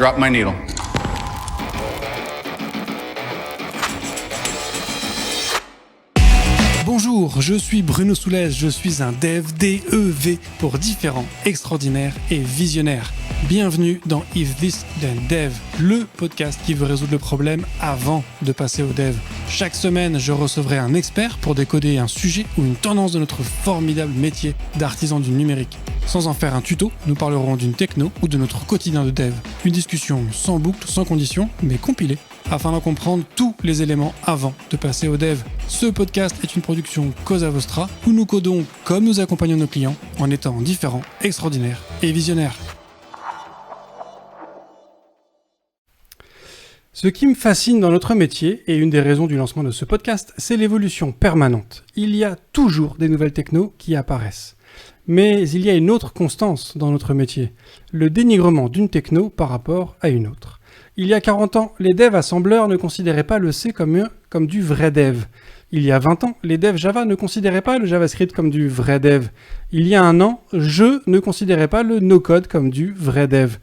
Drop my needle. Bonjour, je suis Bruno Soulez, je suis un dev, D-E-V, pour différents, extraordinaires et visionnaires. Bienvenue dans If This Then Dev, le podcast qui veut résoudre le problème avant de passer au dev. Chaque semaine, je recevrai un expert pour décoder un sujet ou une tendance de notre formidable métier d'artisan du numérique. Sans en faire un tuto, nous parlerons d'une techno ou de notre quotidien de dev. Une discussion sans boucle, sans condition, mais compilée, afin d'en comprendre tous les éléments avant de passer au dev. Ce podcast est une production Cosa Vostra, où nous codons comme nous accompagnons nos clients, en étant différents, extraordinaires et visionnaires. Ce qui me fascine dans notre métier, et une des raisons du lancement de ce podcast, c'est l'évolution permanente. Il y a toujours des nouvelles technos qui apparaissent. Mais il y a une autre constance dans notre métier, le dénigrement d'une techno par rapport à une autre. Il y a 40 ans, les devs assembleurs ne considéraient pas le C comme du vrai dev. Il y a 20 ans, les devs Java ne considéraient pas le JavaScript comme du vrai dev. Il y a un an, je ne considérais pas le no-code comme du vrai dev.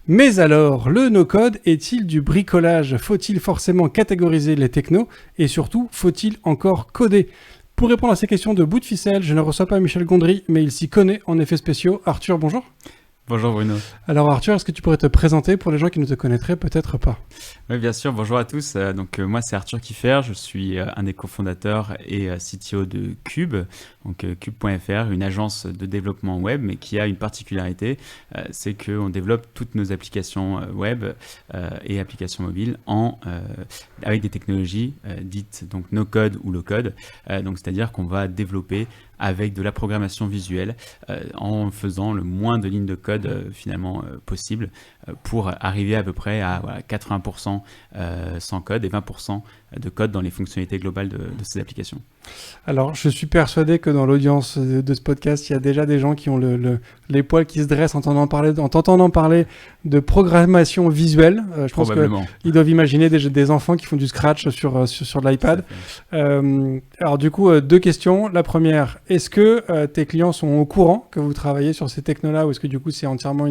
Mais alors, le no-code est-il du bricolage ? Faut-il forcément catégoriser les technos ? Et surtout, faut-il encore coder ? Pour répondre à ces questions de bout de ficelle, je ne reçois pas Michel Gondry, mais il s'y connaît en effets spéciaux. Arthur, bonjour. Bonjour Bruno. Alors Arthur, est-ce que tu pourrais te présenter pour les gens qui ne te connaîtraient peut-être pas ? Oui, bien sûr, bonjour à tous. Moi c'est Arthur Kiffer, je suis un des cofondateurs et CTO de Cube, donc Cube.fr, une agence de développement web, mais qui a une particularité, c'est qu'on développe toutes nos applications web et applications mobiles avec des technologies dites donc no-code ou low-code, donc c'est-à-dire qu'on va développer avec de la programmation visuelle en faisant le moins de lignes de code possible pour arriver à peu près à 80% sans code et 20% de code dans les fonctionnalités globales de ces applications. Alors, je suis persuadé que dans l'audience de ce podcast, il y a déjà des gens qui ont les poils qui se dressent en t'entendant parler de programmation visuelle. Je pense qu'ils doivent imaginer des enfants qui font du Scratch sur de l'iPad. Alors du coup, deux questions. La première, est-ce que tes clients sont au courant que vous travaillez sur ces technos-là ou est-ce que du coup c'est entièrement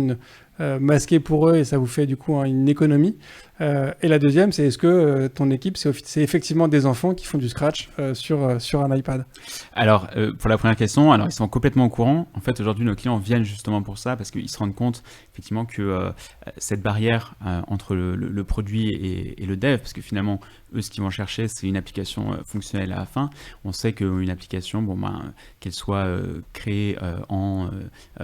masqué pour eux et ça vous fait du coup une économie. Et la deuxième, c'est est-ce que ton équipe, c'est effectivement des enfants qui font du Scratch sur un iPad ? Alors, pour la première question, ils sont complètement au courant. En fait, aujourd'hui, nos clients viennent justement pour ça parce qu'ils se rendent compte effectivement que cette barrière entre le produit et le dev, parce que finalement, eux, ce qu'ils vont chercher, c'est une application fonctionnelle à la fin. On sait qu'une application, qu'elle soit créée en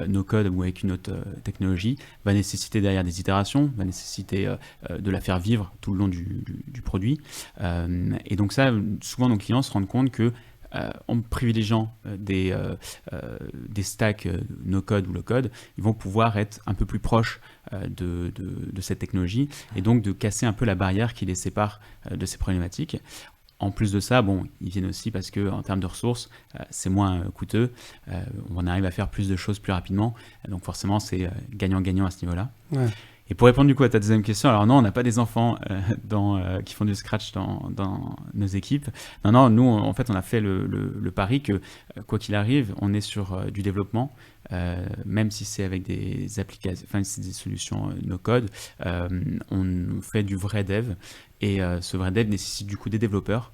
no-code ou avec une autre technologie, va nécessiter derrière des itérations, va nécessiter de la faire vivre tout le long du produit. Et donc ça, souvent nos clients se rendent compte que en privilégiant des stacks no-code ou low-code, ils vont pouvoir être un peu plus proches de cette technologie et donc de casser un peu la barrière qui les sépare de ces problématiques. En plus de ça, ils viennent aussi parce qu'en termes de ressources, c'est moins coûteux. On arrive à faire plus de choses plus rapidement. Donc forcément, c'est gagnant-gagnant à ce niveau-là. Ouais. Et pour répondre du coup à ta deuxième question, alors non, on n'a pas des enfants qui font du Scratch dans nos équipes. Non, nous, en fait, on a fait le pari que, quoi qu'il arrive, on est sur du développement. Même si c'est avec des applications, c'est des solutions no-code, on fait du vrai dev et ce vrai dev nécessite du coup des développeurs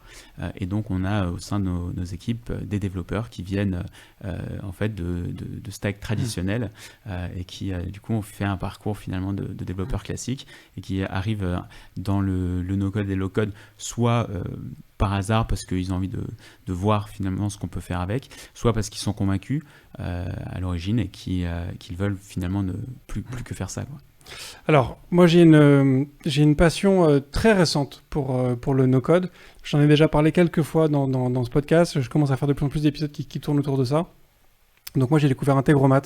et donc on a au sein de nos équipes des développeurs qui viennent en fait de stack traditionnels et qui du coup ont fait un parcours finalement de développeurs classiques et qui arrivent dans le no-code et low-code soit par hasard parce qu'ils ont envie de voir finalement ce qu'on peut faire avec, soit parce qu'ils sont convaincus à l'origine et qu'ils veulent finalement ne plus que faire ça, quoi. Alors, moi j'ai une passion très récente pour le no-code. J'en ai déjà parlé quelques fois dans ce podcast. Je commence à faire de plus en plus d'épisodes qui tournent autour de ça. Donc moi j'ai découvert Integromat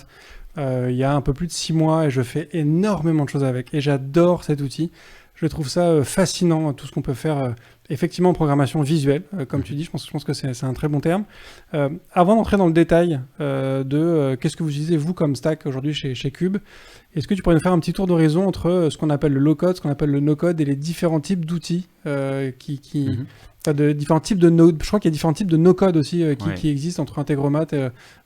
il y a un peu plus de 6 mois et je fais énormément de choses avec. Et j'adore cet outil. Je trouve ça fascinant, tout ce qu'on peut faire effectivement en programmation visuelle, comme tu dis, je pense que c'est un très bon terme. Avant d'entrer dans le détail de qu'est-ce que vous utilisez vous comme stack aujourd'hui chez Cube, est-ce que tu pourrais nous faire un petit tour d'horizon entre ce qu'on appelle le low-code, ce qu'on appelle le no-code et les différents types d'outils différents types de je crois qu'il y a différents types de no-code aussi qui existent entre Integromat,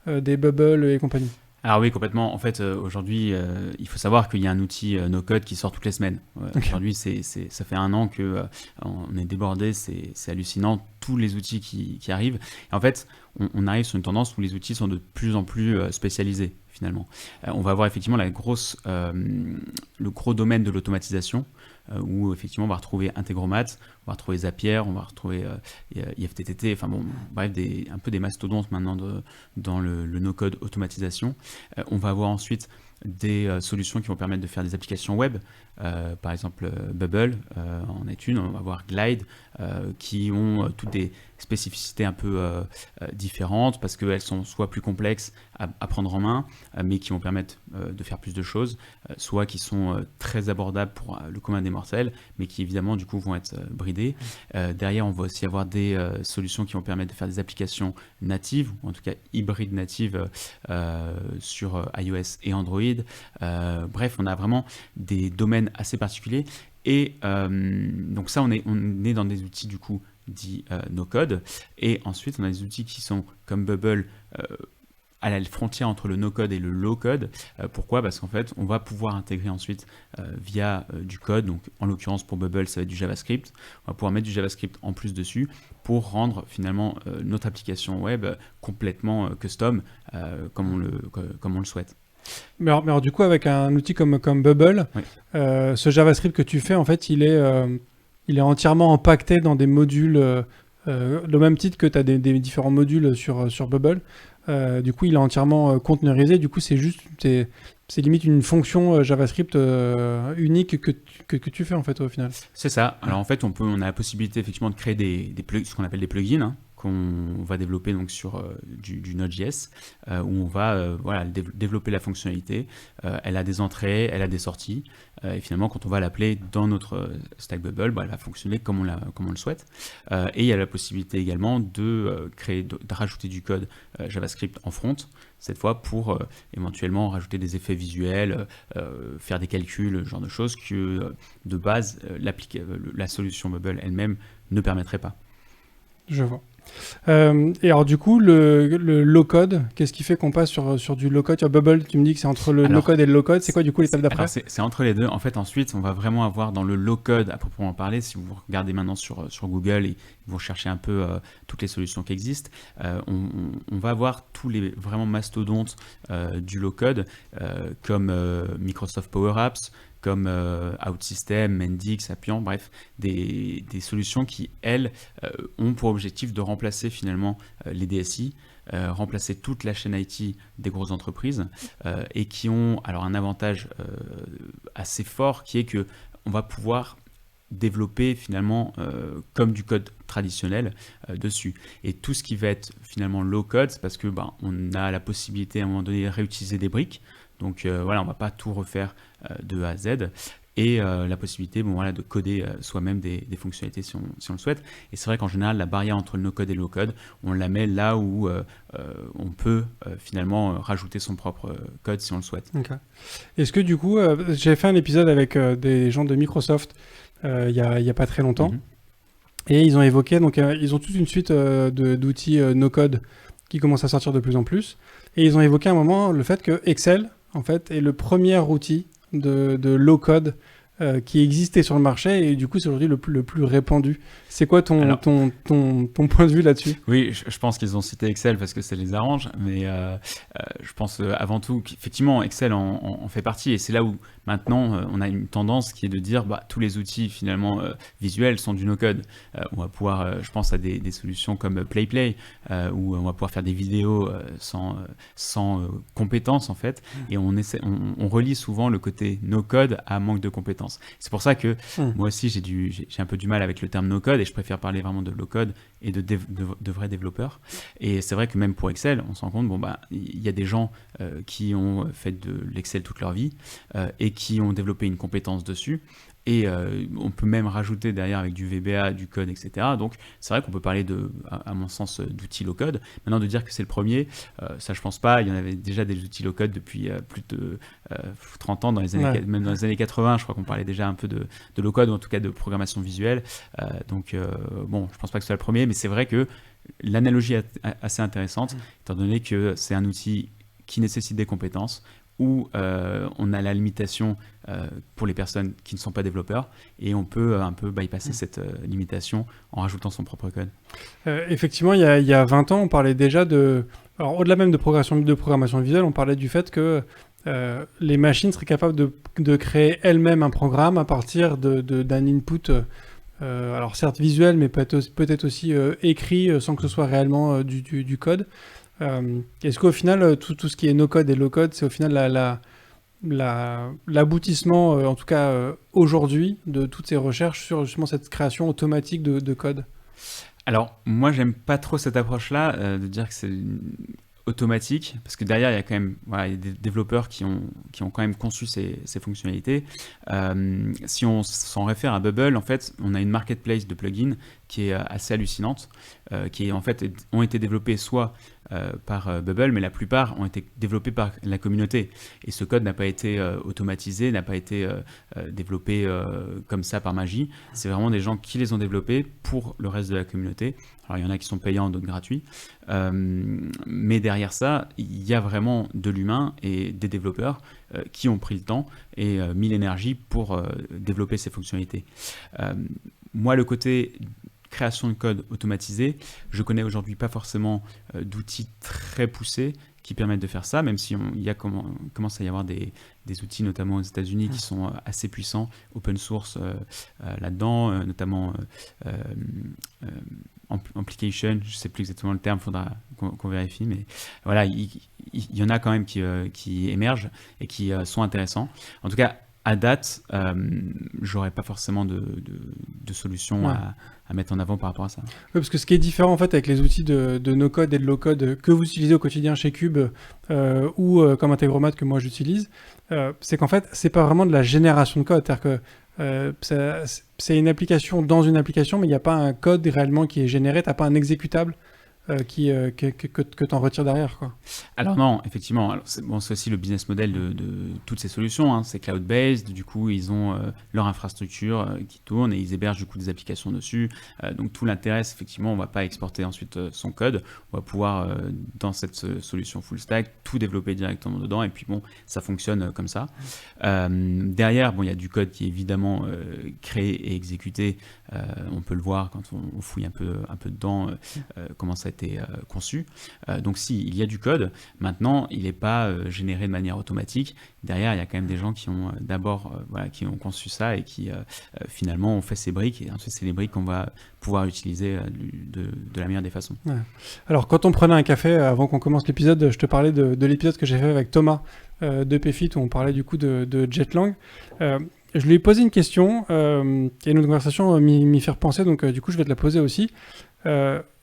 des Bubble et compagnie. Alors oui, complètement. En fait, aujourd'hui, il faut savoir qu'il y a un outil no-code qui sort toutes les semaines. Aujourd'hui, ça fait 1 an que on est débordé, c'est hallucinant, tous les outils qui arrivent. Et en fait, on arrive sur une tendance où les outils sont de plus en plus spécialisés, finalement. On va avoir effectivement le gros domaine de l'automatisation, où effectivement on va retrouver Integromat, on va retrouver Zapier, on va retrouver IFTTT, enfin bon, bref, un peu des mastodontes maintenant dans le no-code automatisation. On va avoir ensuite des solutions qui vont permettre de faire des applications web, par exemple Bubble en est une, on va avoir Glide, qui ont toutes des spécificités un peu différentes parce qu'elles sont soit plus complexes à prendre en main, mais qui vont permettre de faire plus de choses, soit qui sont très abordables pour le commun des mortels, mais qui évidemment du coup vont être bridées. Derrière, on va aussi avoir des solutions qui vont permettre de faire des applications natives, ou en tout cas hybrides natives sur iOS et Android. Bref, on a vraiment des domaines assez particuliers. Et donc ça, on est dans des outils du coup dits no-code. Et ensuite, on a des outils qui sont comme Bubble, à la frontière entre le no-code et le low-code. Pourquoi ? Parce qu'en fait, on va pouvoir intégrer ensuite via du code, donc en l'occurrence pour Bubble, ça va être du JavaScript. On va pouvoir mettre du JavaScript en plus dessus pour rendre finalement notre application web complètement custom, comme on le souhaite. Mais alors, du coup, avec un outil comme Bubble, Oui. Ce JavaScript que tu fais, en fait, il est entièrement empaqueté dans des modules, le même titre que tu as des différents modules sur Bubble. Du coup, il est entièrement containerisé. Du coup, c'est limite une fonction JavaScript unique que tu fais en fait au final. C'est ça. Alors en fait, on a la possibilité effectivement de créer ce qu'on appelle des plugins, hein, qu'on va développer donc sur du Node.js, où on va développer la fonctionnalité. Elle a des entrées, elle a des sorties, et finalement quand on va l'appeler dans notre stack Bubble, elle va fonctionner comme on le souhaite. Et il y a la possibilité également de rajouter du code JavaScript en front, cette fois pour éventuellement rajouter des effets visuels, faire des calculs, ce genre de choses que de base la solution Bubble elle-même ne permettrait pas. Je vois. Et alors du coup, le low-code, qu'est-ce qui fait qu'on passe sur du low-code? Sur Bubble, tu me dis que c'est entre le no-code et le low-code. C'est quoi du coup l'étape d'après? C'est entre les deux. En fait, ensuite, on va vraiment avoir dans le low-code, à proprement parler, si vous regardez maintenant sur Google et vous recherchez un peu toutes les solutions qui existent, on va avoir tous les vraiment mastodontes du low-code, comme Microsoft Power Apps, comme OutSystem, Mendix, Appian, bref, des solutions qui, elles, ont pour objectif de remplacer finalement les DSI, remplacer toute la chaîne IT des grosses entreprises, et qui ont alors un avantage assez fort qui est que on va pouvoir développer finalement comme du code traditionnel dessus. Et tout ce qui va être finalement low code, c'est parce que on a la possibilité à un moment donné de réutiliser des briques. Donc on va pas tout refaire de A à Z. Et la possibilité de coder soi-même des fonctionnalités si on le souhaite. Et c'est vrai qu'en général, la barrière entre le no-code et le low-code, on la met là où on peut finalement rajouter son propre code si on le souhaite. Okay. Est-ce que du coup, j'ai fait un épisode avec des gens de Microsoft il y a pas très longtemps, et ils ont évoqué, donc ils ont toute une suite d'outils no-code qui commencent à sortir de plus en plus, et ils ont évoqué à un moment le fait que Excel, en fait, est le premier outil de low-code qui existait sur le marché, et du coup c'est aujourd'hui le plus répandu. C'est quoi ton point de vue là-dessus? Oui, je pense qu'ils ont cité Excel parce que ça les arrange, mais je pense avant tout qu'effectivement Excel en fait partie, et c'est là où maintenant on a une tendance qui est de dire tous les outils finalement visuels sont du no-code. On va pouvoir, je pense à des solutions comme PlayPlay, où on va pouvoir faire des vidéos sans compétences en fait, et on relie souvent le côté no-code à manque de compétences. C'est pour ça que moi aussi j'ai un peu du mal avec le terme no-code, et je préfère parler vraiment de low-code et de vrais développeurs. Et c'est vrai que même pour Excel, on se rend compte, il y a des gens qui ont fait de l'Excel toute leur vie et qui ont développé une compétence dessus. Et on peut même rajouter derrière avec du VBA, du code, etc. Donc c'est vrai qu'on peut parler à mon sens, d'outils low-code. Maintenant, de dire que c'est le premier, ça je pense pas. Il y en avait déjà des outils low-code depuis plus de 30 ans, même dans les années 80, je crois qu'on parlait déjà un peu de low-code, ou en tout cas de programmation visuelle. Donc je pense pas que ce soit le premier, mais c'est vrai que l'analogie est assez intéressante, étant donné que c'est un outil qui nécessitent des compétences, où on a la limitation pour les personnes qui ne sont pas développeurs, et on peut un peu bypasser cette limitation en rajoutant son propre code. Effectivement, il y a 20 ans, on parlait déjà alors au-delà même de programmation visuelle, on parlait du fait que les machines seraient capables de créer elles-mêmes un programme à partir d'un input, alors certes visuel, mais peut-être aussi écrit, sans que ce soit réellement du code. Est-ce qu'au final, tout ce qui est no-code et low-code, c'est au final l'aboutissement, en tout cas aujourd'hui, de toutes ces recherches sur justement cette création automatique de code? Alors, moi, j'aime pas trop cette approche-là, de dire que c'est automatique, parce que derrière, il y a quand même il y a des développeurs qui ont quand même conçu ces fonctionnalités. Si on s'en réfère à Bubble, en fait, on a une marketplace de plugins qui est assez hallucinante, qui en fait ont été développés soit par Bubble, mais la plupart ont été développés par la communauté. Et ce code n'a pas été automatisé, n'a pas été développé comme ça par magie. C'est vraiment des gens qui les ont développés pour le reste de la communauté. Alors il y en a qui sont payants, d'autres gratuits. Mais derrière ça, il y a vraiment de l'humain et des développeurs qui ont pris le temps et mis l'énergie pour développer ces fonctionnalités. Moi, le côté création de code automatisé, je connais aujourd'hui pas forcément d'outils très poussés qui permettent de faire ça, même si commence à y avoir des outils, notamment aux États-Unis, qui sont assez puissants, open source là-dedans, notamment Amplification, je ne sais plus exactement le terme, il faudra qu'on vérifie, mais voilà, il y en a quand même qui émergent et qui sont intéressants. En tout cas, à date, j'aurais pas forcément de solution à mettre en avant par rapport à ça. Oui, parce que ce qui est différent en fait avec les outils de no-code et de low-code que vous utilisez au quotidien chez Cube ou comme Integromat que moi j'utilise, c'est qu'en fait, c'est pas vraiment de la génération de code. C'est-à-dire que c'est une application dans une application, mais il n'y a pas un code réellement qui est généré, tu n'as pas un exécutable que tu en retires derrière, quoi. Alors non, effectivement, c'est aussi le business model de toutes ces solutions, hein. C'est cloud-based, du coup ils ont leur infrastructure qui tourne et ils hébergent du coup des applications dessus. Donc tout l'intérêt, c'est effectivement, on ne va pas exporter ensuite son code, on va pouvoir dans cette solution full stack tout développer directement dedans et puis bon, ça fonctionne comme ça. Derrière, bon, il y a du code qui est évidemment créé et exécuté. On peut le voir quand on fouille un peu dedans comment ça a été conçu. Donc si, il y a du code. Maintenant, il n'est pas généré de manière automatique. Derrière, il y a quand même des gens qui ont d'abord qui ont conçu ça et qui finalement ont fait ces briques. Et ensuite, c'est les briques qu'on va pouvoir utiliser de la meilleure des façons. Ouais. Alors, quand on prenait un café, avant qu'on commence l'épisode, je te parlais de l'épisode que j'ai fait avec Thomas de PFIT, où on parlait du coup de Jetlang. Je lui ai posé une question et notre conversation m'y fait repenser, donc du coup, je vais te la poser aussi.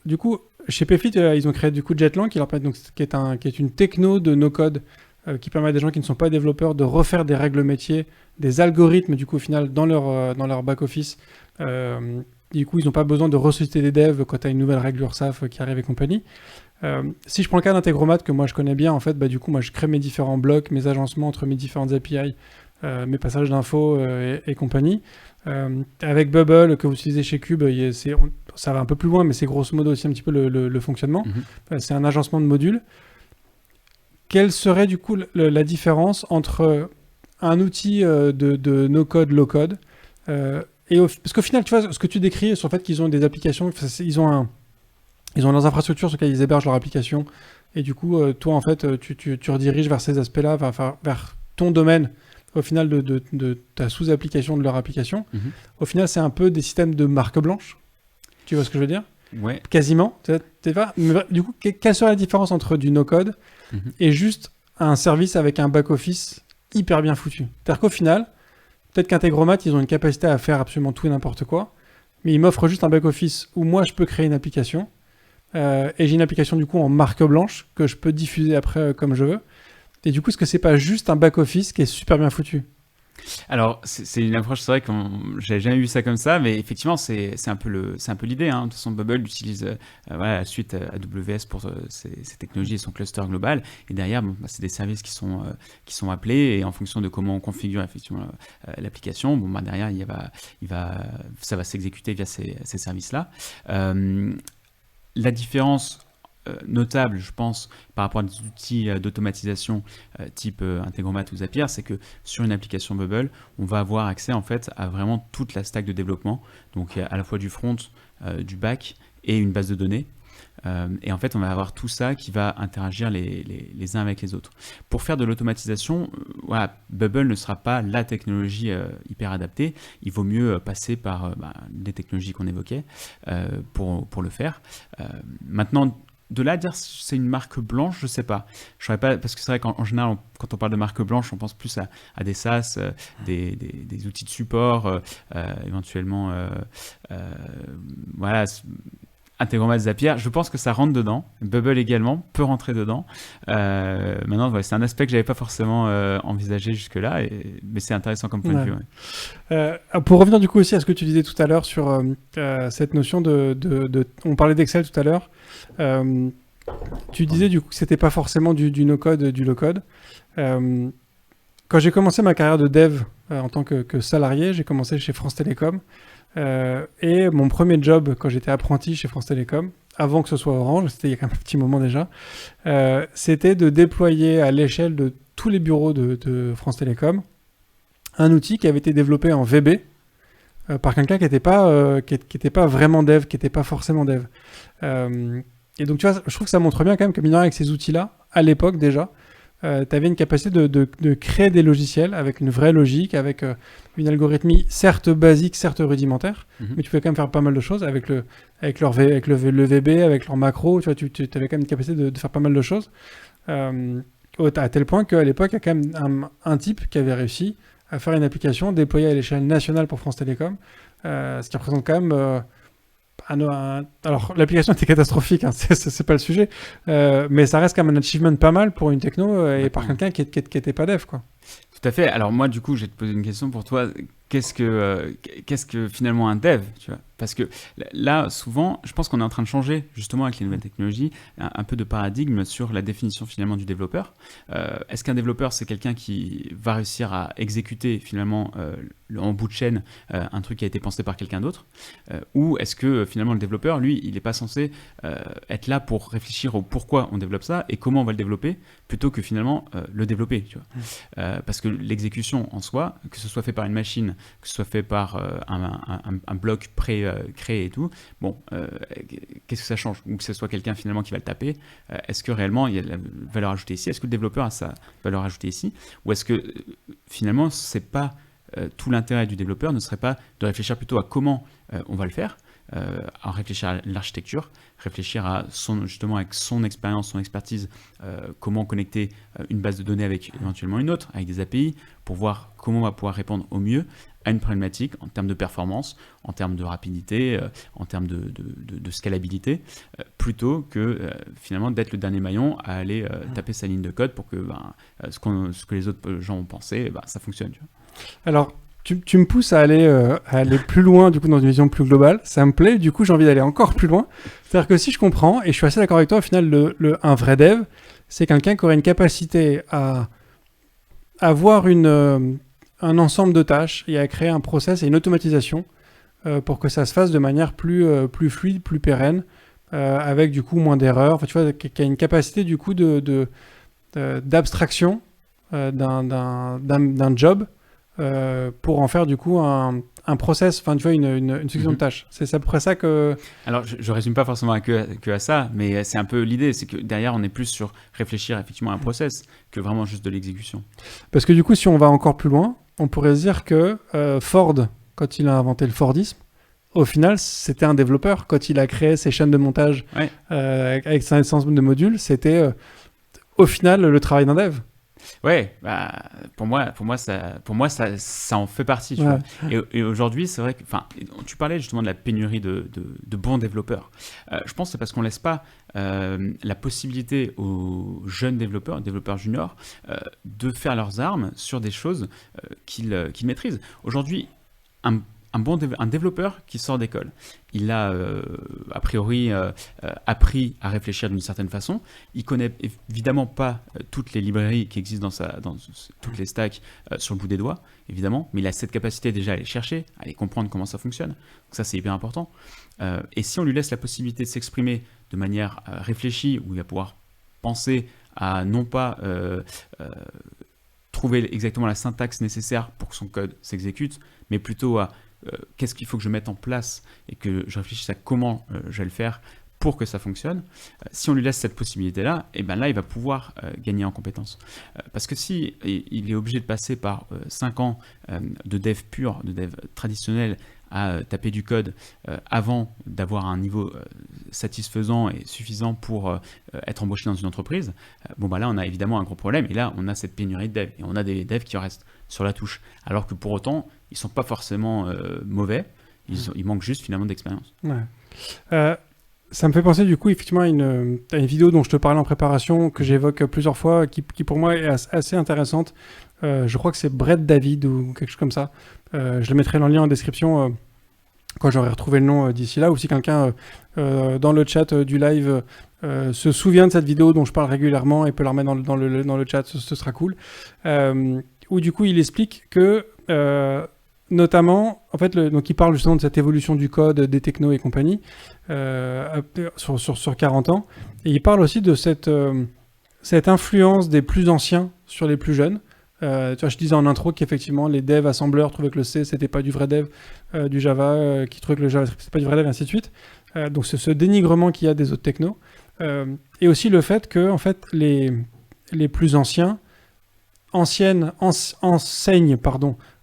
Du coup, chez PFIT, ils ont créé du coup Jetlang, qui est une techno de no-code qui permet à des gens qui ne sont pas développeurs de refaire des règles métiers, des algorithmes du coup au final dans leur back-office. Du coup, ils n'ont pas besoin de ressusciter des devs quand tu as une nouvelle règle URSAF qui arrive et compagnie. Si je prends le cas d'Integromat que moi je connais bien, en fait, du coup, moi je crée mes différents blocs, mes agencements entre mes différentes API, mes passages d'infos et compagnie. Avec Bubble que vous utilisez chez Cube, ça va un peu plus loin, mais c'est grosso modo aussi un petit peu le fonctionnement. C'est un agencement de modules. Quelle serait du coup la différence entre un outil de no-code, low-code parce qu'au final, tu vois, ce que tu décris sur le fait qu'ils ont des applications, ils ont leurs infrastructures sur lesquelles ils hébergent leur application, et du coup, toi, en fait, tu rediriges vers ces aspects-là, vers ton domaine, au final, de ta sous-application de leur application. Au final, c'est un peu des systèmes de marque blanche. Tu vois ce que je veux dire? Ouais. Quasiment. Mais, du coup, quelle serait la différence entre du no-code et juste un service avec un back-office hyper bien foutu? C'est-à-dire qu'au final, peut-être qu'Integromat, ils ont une capacité à faire absolument tout et n'importe quoi, mais ils m'offrent juste un back-office où moi, je peux créer une application, et j'ai une application, du coup, en marque blanche que je peux diffuser après comme je veux. Et du coup, est-ce que c'est pas juste un back-office qui est super bien foutu? Alors, c'est une approche, c'est vrai que j'avais jamais vu ça comme ça, mais effectivement, c'est un peu l'idée, hein. De toute façon, Bubble utilise la suite AWS pour ses technologies et son cluster global. Et derrière, c'est des services qui sont appelés, et en fonction de comment on configure effectivement l'application, derrière, ça va s'exécuter via ces services-là. La différence notable, je pense, par rapport à des outils d'automatisation type Integromat ou Zapier, c'est que sur une application Bubble, on va avoir accès en fait à vraiment toute la stack de développement, donc à la fois du front, du back et une base de données. Et en fait, on va avoir tout ça qui va interagir les uns avec les autres. Pour faire de l'automatisation, voilà, Bubble ne sera pas la technologie hyper adaptée. Il vaut mieux passer par les technologies qu'on évoquait pour le faire. Maintenant, de là à dire c'est une marque blanche, je sais pas. Je saurais pas, parce que c'est vrai qu'en général, quand on parle de marque blanche, on pense plus à des SaaS, des outils de support, éventuellement, voilà. Integromat, Zapier, je pense que ça rentre dedans. Bubble également peut rentrer dedans. Maintenant, ouais, c'est un aspect que j'avais pas forcément envisagé jusque-là, mais c'est intéressant comme point de vue. Ouais. Pour revenir du coup aussi à ce que tu disais tout à l'heure sur cette notion on parlait d'Excel tout à l'heure. Tu disais du coup que c'était pas forcément du no-code, du low-code. Quand j'ai commencé ma carrière de dev en tant que salarié, j'ai commencé chez France Télécom. Et mon premier job quand j'étais apprenti chez France Télécom, avant que ce soit Orange, c'était il y a quand même un petit moment déjà, c'était de déployer à l'échelle de tous les bureaux de France Télécom un outil qui avait été développé en VB par quelqu'un qui n'était pas vraiment dev, qui n'était pas forcément dev. Et donc tu vois, je trouve que ça montre bien quand même que mine de rien, avec ces outils-là, à l'époque déjà, tu avais une capacité de créer des logiciels avec une vraie logique, avec une algorithmie certes basique, certes rudimentaire, mais tu pouvais quand même faire pas mal de choses avec le VB, avec leur macro, tu vois, tu avais quand même une capacité de faire pas mal de choses, à tel point qu'à l'époque, il y a quand même un type qui avait réussi à faire une application déployée à l'échelle nationale pour France Télécom, ce qui représente quand même... alors, l'application était catastrophique, hein, c'est pas le sujet, mais ça reste quand même un achievement pas mal pour une techno et par quelqu'un qui était pas dev, quoi. Tout à fait. Alors moi, du coup, je vais te poser une question pour toi. Qu'est-ce que finalement un dev, tu vois? Parce que là, souvent, je pense qu'on est en train de changer, justement, avec les nouvelles technologies, un peu de paradigme sur la définition finalement du développeur. Est-ce qu'un développeur, c'est quelqu'un qui va réussir à exécuter finalement en bout de chaîne un truc qui a été pensé par quelqu'un d'autre? Ou est-ce que finalement le développeur, lui, il n'est pas censé être là pour réfléchir au pourquoi on développe ça et comment on va le développer, plutôt que finalement le développer, tu vois? Parce que l'exécution en soi, que ce soit fait par une machine, que ce soit fait par un bloc pré-créé et tout, bon, qu'est-ce que ça change? Ou que ce soit quelqu'un finalement qui va le taper, est-ce que réellement il y a de la valeur ajoutée ici? Est-ce que le développeur a sa valeur ajoutée ici? Ou est-ce que finalement c'est pas tout l'intérêt du développeur ne serait pas de réfléchir plutôt à comment on va le faire, à réfléchir à l'architecture, réfléchir à justement avec son expérience, son expertise, comment connecter une base de données avec éventuellement une autre, avec des API, pour voir comment on va pouvoir répondre au mieux à une problématique en termes de performance, en termes de rapidité, en termes de scalabilité, plutôt que finalement d'être le dernier maillon à aller taper sa ligne de code pour que ce que les autres gens ont pensé, ça fonctionne. Tu vois. Alors, tu me pousses à aller plus loin, du coup, dans une vision plus globale. Ça me plaît, du coup, j'ai envie d'aller encore plus loin. C'est-à-dire que si je comprends, et je suis assez d'accord avec toi, au final, un vrai dev, c'est quelqu'un qui aurait une capacité à avoir un ensemble de tâches et à créer un process et une automatisation pour que ça se fasse de manière plus fluide, plus pérenne, avec du coup moins d'erreurs. Enfin, tu vois, qui a une capacité du coup d'abstraction d'un job pour en faire du coup un process, enfin tu vois, une succession de tâches. C'est à peu près ça que... Alors je résume pas forcément que à ça, mais c'est un peu l'idée, c'est que derrière on est plus sur réfléchir effectivement à un process que vraiment juste de l'exécution. Parce que du coup, si on va encore plus loin, on pourrait se dire que Ford, quand il a inventé le Fordisme, au final, c'était un développeur. Quand il a créé ses chaînes de montage avec sa ensemble de modules, c'était au final le travail d'un dev. Ouais, pour moi, ça en fait partie. Tu vois. Et aujourd'hui, c'est vrai que, tu parlais justement de la pénurie de bons développeurs. Je pense que c'est parce qu'on laisse pas la possibilité aux jeunes développeurs juniors, de faire leurs armes sur des choses qu'ils maîtrisent. Aujourd'hui, un développeur qui sort d'école, il a a priori appris à réfléchir d'une certaine façon. Il connaît évidemment pas toutes les librairies qui existent dans toutes les stacks sur le bout des doigts, évidemment, mais il a cette capacité déjà à les chercher, à les comprendre comment ça fonctionne. Donc ça, c'est hyper important. Et si on lui laisse la possibilité de s'exprimer de manière réfléchie, où il va pouvoir penser à non pas trouver exactement la syntaxe nécessaire pour que son code s'exécute, mais plutôt à qu'est-ce qu'il faut que je mette en place et que je réfléchisse à comment je vais le faire pour que ça fonctionne. Si on lui laisse cette possibilité-là, et ben là, il va pouvoir gagner en compétences. Parce que si il est obligé de passer par 5 ans de dev pur, de dev traditionnel, à taper du code avant d'avoir un niveau satisfaisant et suffisant pour être embauché dans une entreprise, bon bah là on a évidemment un gros problème et là on a cette pénurie de devs et on a des devs qui restent sur la touche alors que pour autant ils sont pas forcément mauvais, ils manquent juste finalement d'expérience. Ouais. Ça me fait penser du coup effectivement à une vidéo dont je te parlais en préparation que j'évoque plusieurs fois qui pour moi est assez intéressante. Je crois que c'est Brett David ou quelque chose comme ça. Je le mettrai dans le lien en description quand j'aurai retrouvé le nom d'ici là, ou si quelqu'un dans le chat du live se souvient de cette vidéo dont je parle régulièrement et peut la remettre dans le chat, ce sera cool. Où du coup il explique que notamment, en fait, donc il parle justement de cette évolution du code, des technos et compagnie sur 40 ans, et il parle aussi de cette influence des plus anciens sur les plus jeunes. Tu vois, je disais en intro qu'effectivement les devs assembleurs trouvaient que le C c'était pas du vrai dev, du Java qui trouvait que le JavaScript c'était pas du vrai dev, et ainsi de suite. Donc c'est ce dénigrement qu'il y a des autres technos, et aussi le fait que en fait les plus anciens enseignent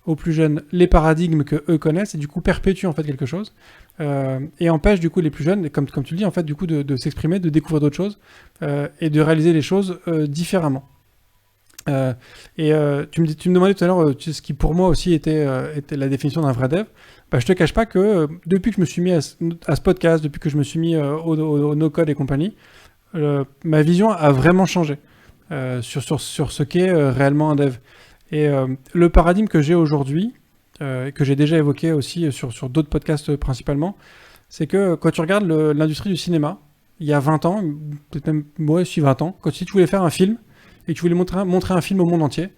aux plus jeunes les paradigmes que eux connaissent et du coup perpétuent en fait quelque chose et empêchent du coup les plus jeunes, comme tu le dis en fait, du coup de s'exprimer, de découvrir d'autres choses et de réaliser les choses différemment. Tu me demandais tout à l'heure ce qui pour moi aussi était la définition d'un vrai dev. Je te cache pas que depuis que je me suis mis à ce podcast, depuis que je me suis mis au no-code et compagnie, ma vision a vraiment changé sur ce qu'est réellement un dev. Et le paradigme que j'ai aujourd'hui, que j'ai déjà évoqué aussi sur d'autres podcasts principalement, c'est que quand tu regardes l'industrie du cinéma, il y a 20 ans, peut-être même moi aussi 20 ans, si tu voulais faire un film, et que tu voulais montrer un film au monde entier,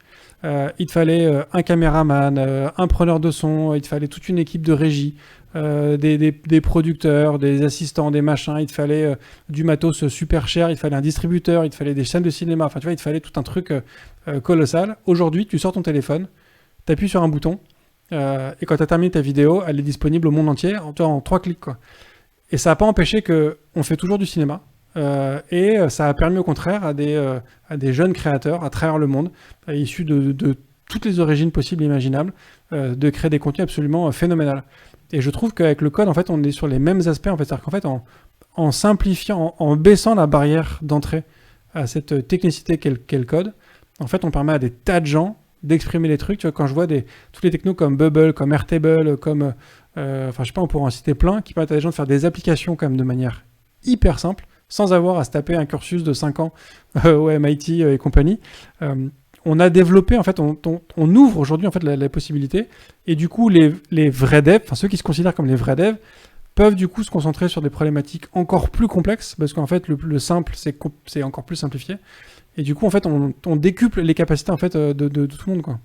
il te fallait un caméraman, un preneur de son, il te fallait toute une équipe de régie, des producteurs, des assistants, des machins, il te fallait du matos super cher, il te fallait un distributeur, il te fallait des chaînes de cinéma, enfin tu vois, il te fallait tout un truc colossal. Aujourd'hui, tu sors ton téléphone, tu appuies sur un bouton, et quand tu as terminé ta vidéo, elle est disponible au monde entier en 3 clics, quoi. Et ça n'a pas empêché qu'on fait toujours du cinéma. Et ça a permis au contraire à des jeunes créateurs à travers le monde, issus de toutes les origines possibles et imaginables, de créer des contenus absolument phénoménals. Et je trouve qu'avec le code, en fait, on est sur les mêmes aspects. En fait, c'est-à-dire qu'en fait, en simplifiant, en baissant la barrière d'entrée à cette technicité qu'est le code, en fait, on permet à des tas de gens d'exprimer les trucs. Tu vois, quand je vois tous les technos comme Bubble, comme Airtable, comme, je sais pas, on pourrait en citer plein, qui permettent à des gens de faire des applications quand même de manière hyper simple, sans avoir à se taper un cursus de 5 ans au MIT et compagnie. On a développé, en fait, on ouvre aujourd'hui en fait la possibilité, et du coup les vrais devs, enfin ceux qui se considèrent comme les vrais devs, peuvent du coup se concentrer sur des problématiques encore plus complexes, parce qu'en fait le simple c'est encore plus simplifié, et du coup en fait on décuple les capacités en fait de tout le monde, quoi.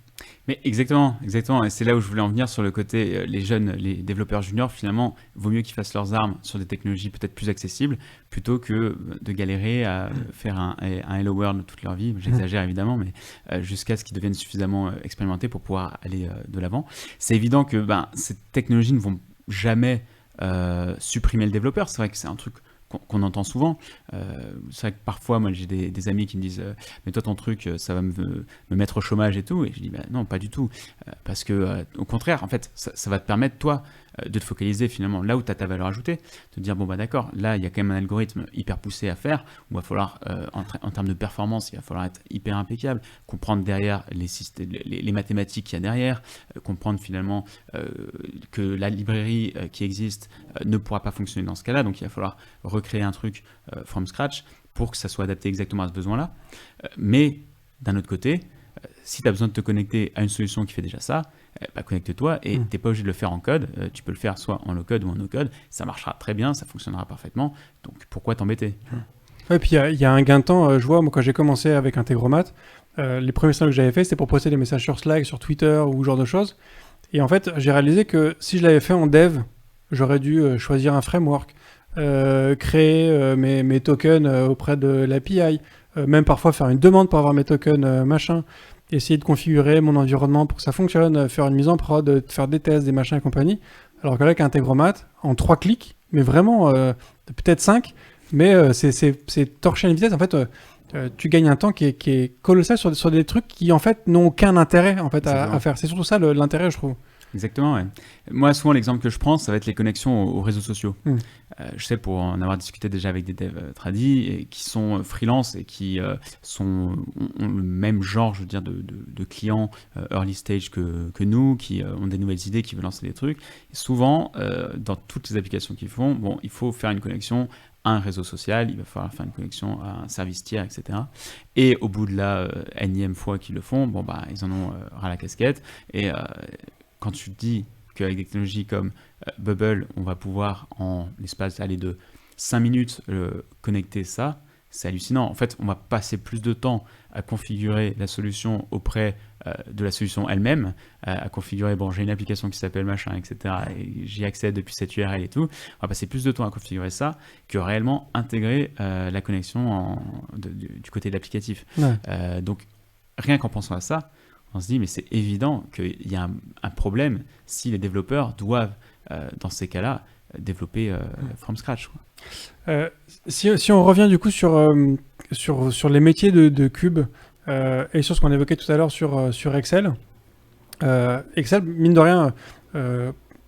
Mais exactement, et c'est là où je voulais en venir sur le côté, les jeunes, les développeurs juniors, finalement, vaut mieux qu'ils fassent leurs armes sur des technologies peut-être plus accessibles, plutôt que de galérer à faire un Hello World toute leur vie, j'exagère évidemment, mais jusqu'à ce qu'ils deviennent suffisamment expérimentés pour pouvoir aller de l'avant. C'est évident que ces technologies ne vont jamais supprimer le développeur, c'est vrai que c'est un truc qu'on entend souvent. C'est vrai que parfois, moi, j'ai des amis qui me disent mais toi, ton truc, ça va me mettre au chômage et tout. Et je dis non, pas du tout. Parce que, au contraire, en fait, ça va te permettre, toi, de te focaliser finalement là où tu as ta valeur ajoutée. De te dire, bon, d'accord, là, il y a quand même un algorithme hyper poussé à faire, où il va falloir, en termes de performance, il va falloir être hyper impeccable, comprendre derrière les mathématiques qu'il y a derrière, comprendre finalement que la librairie qui existe ne pourra pas fonctionner dans ce cas-là. Donc, il va falloir recréer un truc from scratch pour que ça soit adapté exactement à ce besoin-là. Mais d'un autre côté, si tu as besoin de te connecter à une solution qui fait déjà ça, connecte-toi et tu n'es pas obligé de le faire en code. Tu peux le faire soit en low-code ou en no-code. Ça marchera très bien, ça fonctionnera parfaitement. Donc, pourquoi t'embêter? Ouais, puis il y a un gain de temps. Je vois, moi, quand j'ai commencé avec Integromat, les premiers trucs que j'avais fait, c'était pour poster des messages sur Slack, sur Twitter ou ce genre de choses. Et en fait, j'ai réalisé que si je l'avais fait en dev, j'aurais dû choisir un framework, créer mes tokens auprès de l'API, même parfois faire une demande pour avoir mes tokens, machin, essayer de configurer mon environnement pour que ça fonctionne, faire une mise en prod, faire des tests, des machins et compagnie. Alors que là, avec Integromat, en 3 clics, mais vraiment, peut-être 5, mais c'est torcher à une vitesse. En fait, tu gagnes un temps qui est colossal sur des trucs qui, en fait, n'ont aucun intérêt en fait, à faire. C'est surtout ça l'intérêt, je trouve. Exactement, ouais. Moi, souvent, l'exemple que je prends, ça va être les connexions aux réseaux sociaux. Je sais, pour en avoir discuté déjà avec des devs tradis et qui sont freelance et qui ont le même genre, je veux dire, de clients early stage que nous, qui ont des nouvelles idées, qui veulent lancer des trucs. Et souvent, dans toutes les applications qu'ils font, bon, il faut faire une connexion à un réseau social, il va falloir faire une connexion à un service tiers, etc. Et au bout de la énième fois qu'ils le font, bon, bah, ils en ont ras la casquette. Et quand tu te dis qu'avec des technologies comme Bubble, on va pouvoir, en l'espace de 5 minutes, connecter ça, c'est hallucinant. En fait, on va passer plus de temps à configurer la solution auprès de la solution elle-même, à configurer, bon, j'ai une application qui s'appelle machin, etc., et j'y accède depuis cette URL et tout. On va passer plus de temps à configurer ça que réellement intégrer la connexion du côté de l'applicatif. Ouais. Donc, rien qu'en pensant à ça, on se dit, mais c'est évident qu'il y a un problème si les développeurs doivent, dans ces cas-là, développer from scratch, quoi. Si on revient du coup sur les métiers de Cube et sur ce qu'on évoquait tout à l'heure sur Excel, Excel, mine de rien,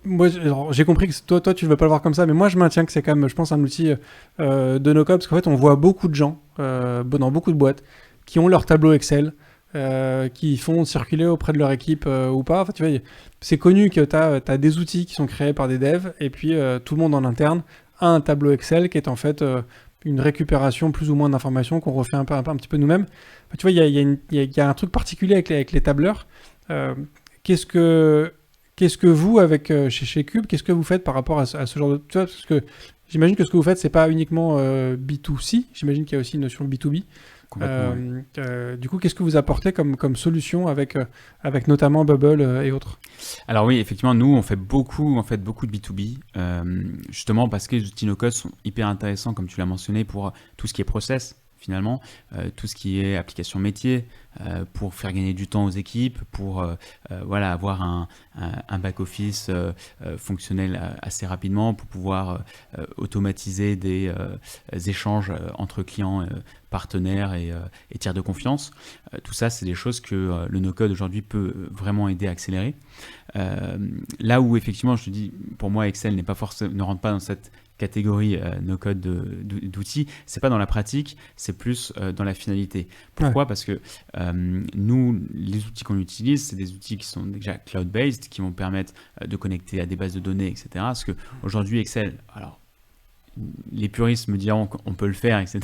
moi j'ai compris que toi tu ne veux pas le voir comme ça, mais moi je maintiens que c'est quand même, je pense, un outil de no-code, parce qu'en fait on voit beaucoup de gens dans beaucoup de boîtes qui ont leur tableau Excel, qui font circuler auprès de leur équipe ou pas. Enfin, tu vois, c'est connu que tu as des outils qui sont créés par des devs, et puis tout le monde en interne a un tableau Excel qui est en fait une récupération plus ou moins d'informations qu'on refait un petit peu nous-mêmes. Enfin, tu vois, il y a un truc particulier avec les tableurs. Qu'est-ce que vous, chez Cube, qu'est-ce que vous faites par rapport à ce genre de... Tu vois, parce que j'imagine que ce que vous faites, c'est pas uniquement B2C, j'imagine qu'il y a aussi une notion B2B. Du coup, qu'est-ce que vous apportez comme solution avec notamment Bubble et autres? Alors oui, effectivement, nous, on fait beaucoup de B2B, justement parce que les outils no-code sont hyper intéressants, comme tu l'as mentionné, pour tout ce qui est process, finalement, tout ce qui est application métier, pour faire gagner du temps aux équipes, pour avoir un back-office fonctionnel assez rapidement, pour pouvoir automatiser des échanges entre clients, partenaires et tiers de confiance. Tout ça, c'est des choses que le no-code aujourd'hui peut vraiment aider à accélérer. Là où effectivement, je te dis, pour moi, Excel ne rentre pas dans cette catégorie no-code d'outils, c'est pas dans la pratique, c'est plus dans la finalité. Pourquoi ? Parce que nous, les outils qu'on utilise, c'est des outils qui sont déjà cloud-based, qui vont permettre de connecter à des bases de données, etc. Parce qu'aujourd'hui, Excel, alors, les puristes me diront qu'on peut le faire, etc.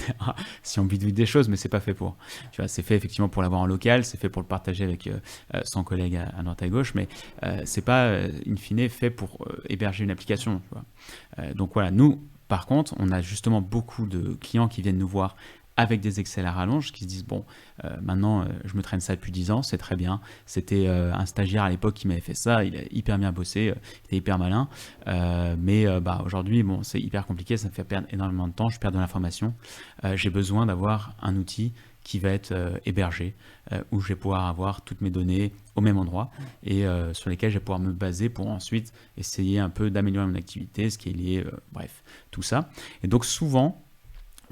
si on bidouille des choses, mais c'est pas fait pour. Tu vois, c'est fait effectivement pour l'avoir en local, c'est fait pour le partager avec 100 collègues à droite à gauche, mais c'est pas, in fine, fait pour héberger une application. Tu vois. Donc voilà, nous, par contre, on a justement beaucoup de clients qui viennent nous voir avec des Excel à rallonge, qui se disent, bon, maintenant, je me traîne ça depuis 10 ans, c'est très bien. C'était un stagiaire à l'époque qui m'avait fait ça, il a hyper bien bossé, il était hyper malin. Mais aujourd'hui, bon, c'est hyper compliqué, ça me fait perdre énormément de temps, je perds de l'information. J'ai besoin d'avoir un outil qui va être hébergé, où je vais pouvoir avoir toutes mes données au même endroit et sur lesquelles je vais pouvoir me baser pour ensuite essayer un peu d'améliorer mon activité, ce qui est lié, bref, tout ça. Et donc souvent,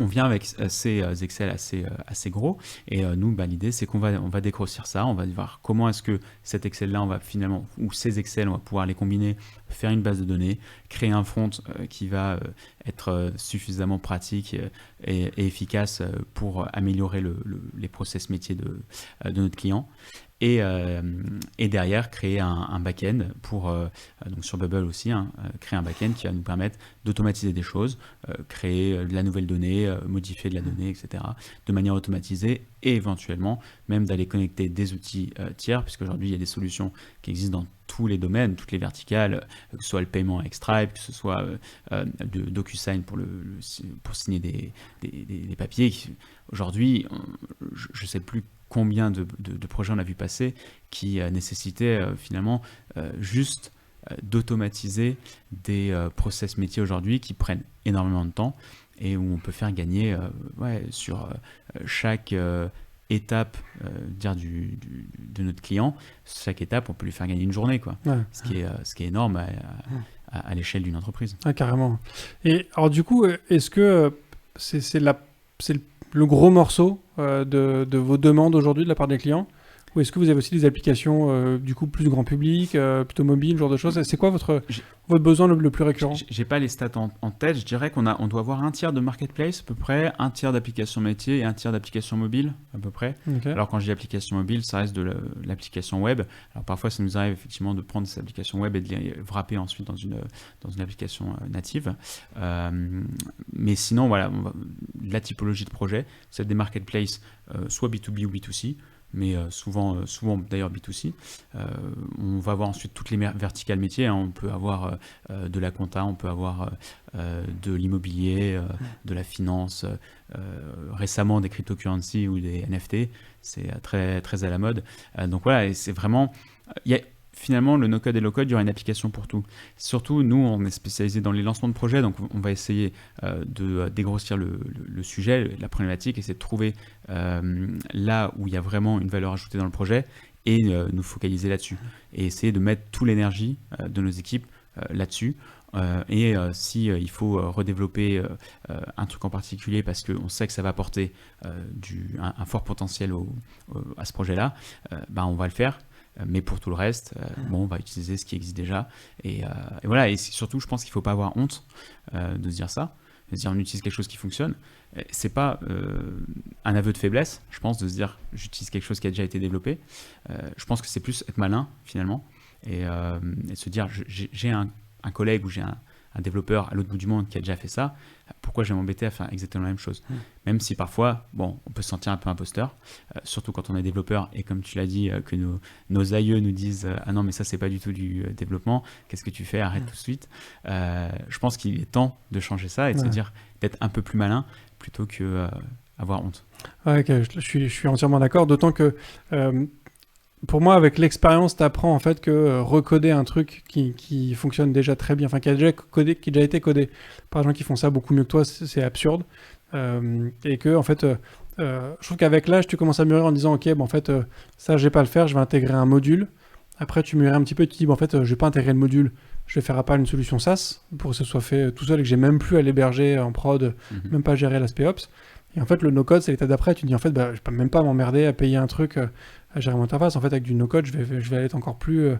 on vient avec ces Excel assez gros et nous, l'idée c'est qu'on va dégrossir ça, on va voir comment est-ce que cet Excel-là, on va finalement, ou ces Excel, on va pouvoir les combiner, faire une base de données, créer un front qui va être suffisamment pratique et efficace pour améliorer les process métiers de notre client. et derrière créer un back-end pour, donc sur Bubble aussi, créer un back-end qui va nous permettre d'automatiser des choses, créer de la nouvelle donnée, modifier de la donnée, etc. de manière automatisée et éventuellement même d'aller connecter des outils tiers, puisqu'aujourd'hui il y a des solutions qui existent dans tous les domaines, toutes les verticales, que ce soit le paiement avec Stripe, que ce soit de DocuSign pour signer des papiers. Aujourd'hui, je ne sais plus combien de projets on a vu passer qui nécessitaient finalement juste d'automatiser des process métiers aujourd'hui qui prennent énormément de temps et où on peut faire gagner sur chaque étape de notre client, chaque étape on peut lui faire gagner une journée, quoi. Ouais. Ce qui est énorme à l'échelle d'une entreprise. Ah, carrément. Et alors du coup, est-ce que c'est le gros morceau de vos demandes aujourd'hui de la part des clients, ou est-ce que vous avez aussi des applications du coup plus grand public, plutôt mobile, ce genre de choses? C'est quoi votre besoin le plus récurrent? J'ai pas les stats en tête. Je dirais on doit avoir un tiers de marketplace à peu près, un tiers d'applications métiers et un tiers d'applications mobiles à peu près. Okay. Alors quand je dis application mobile, ça reste de l'application web. Alors parfois ça nous arrive effectivement de prendre ces applications web et de les wrapper ensuite dans une application native. Mais sinon voilà, la typologie de projet, c'est des marketplaces soit B2B ou B2C. Mais souvent d'ailleurs B2C. On va avoir ensuite toutes les verticales métiers. On peut avoir de la compta, on peut avoir de l'immobilier, de la finance, récemment des cryptocurrencies ou des NFT. C'est très, très à la mode. Donc voilà, et c'est vraiment... Finalement, le no-code et low-code, il y aura une application pour tout. Surtout, nous, on est spécialisé dans les lancements de projets, donc on va essayer de dégrossir le sujet, la problématique, essayer de trouver là où il y a vraiment une valeur ajoutée dans le projet et nous focaliser là-dessus. Et essayer de mettre toute l'énergie de nos équipes là-dessus. Et si il faut redévelopper un truc en particulier parce qu'on sait que ça va apporter un fort potentiel à ce projet-là, on va le faire. Mais pour tout le reste, on va utiliser ce qui existe déjà. Et voilà, et surtout, je pense qu'il ne faut pas avoir honte de se dire ça. De se dire, on utilise quelque chose qui fonctionne. Ce n'est pas un aveu de faiblesse, je pense, de se dire, j'utilise quelque chose qui a déjà été développé. Je pense que c'est plus être malin, finalement, et se dire, j'ai un collègue ou j'ai un développeur à l'autre bout du monde qui a déjà fait ça, pourquoi je vais m'embêter à faire exactement la même chose? Même si parfois, on peut se sentir un peu imposteur, surtout quand on est développeur et comme tu l'as dit, que nos aïeux nous disent « Ah non, mais ça, c'est pas du tout du développement, qu'est-ce que tu fais? Arrête tout de suite. » Je pense qu'il est temps de changer ça et de se dire d'être un peu plus malin plutôt que avoir honte. Ouais, okay, je suis entièrement d'accord, d'autant que... pour moi, avec l'expérience, tu apprends en fait que recoder un truc qui fonctionne déjà très bien, enfin qui a déjà été codé par des gens qui font ça beaucoup mieux que toi, c'est absurde. Et que en fait, je trouve qu'avec l'âge, tu commences à mûrir en disant ok, en fait, ça je vais pas le faire, je vais intégrer un module. Après, tu mûris un petit peu et tu dis en fait, je vais pas intégrer le module, je vais faire appel à une solution SaaS pour que ce soit fait tout seul et que j'ai même plus à l'héberger en prod, même pas gérer l'aspect Ops. Et en fait, le no-code, c'est l'étape d'après. Tu te dis, en fait, je peux même pas m'emmerder à payer un truc, à gérer mon interface. En fait, avec du no-code, je vais être encore plus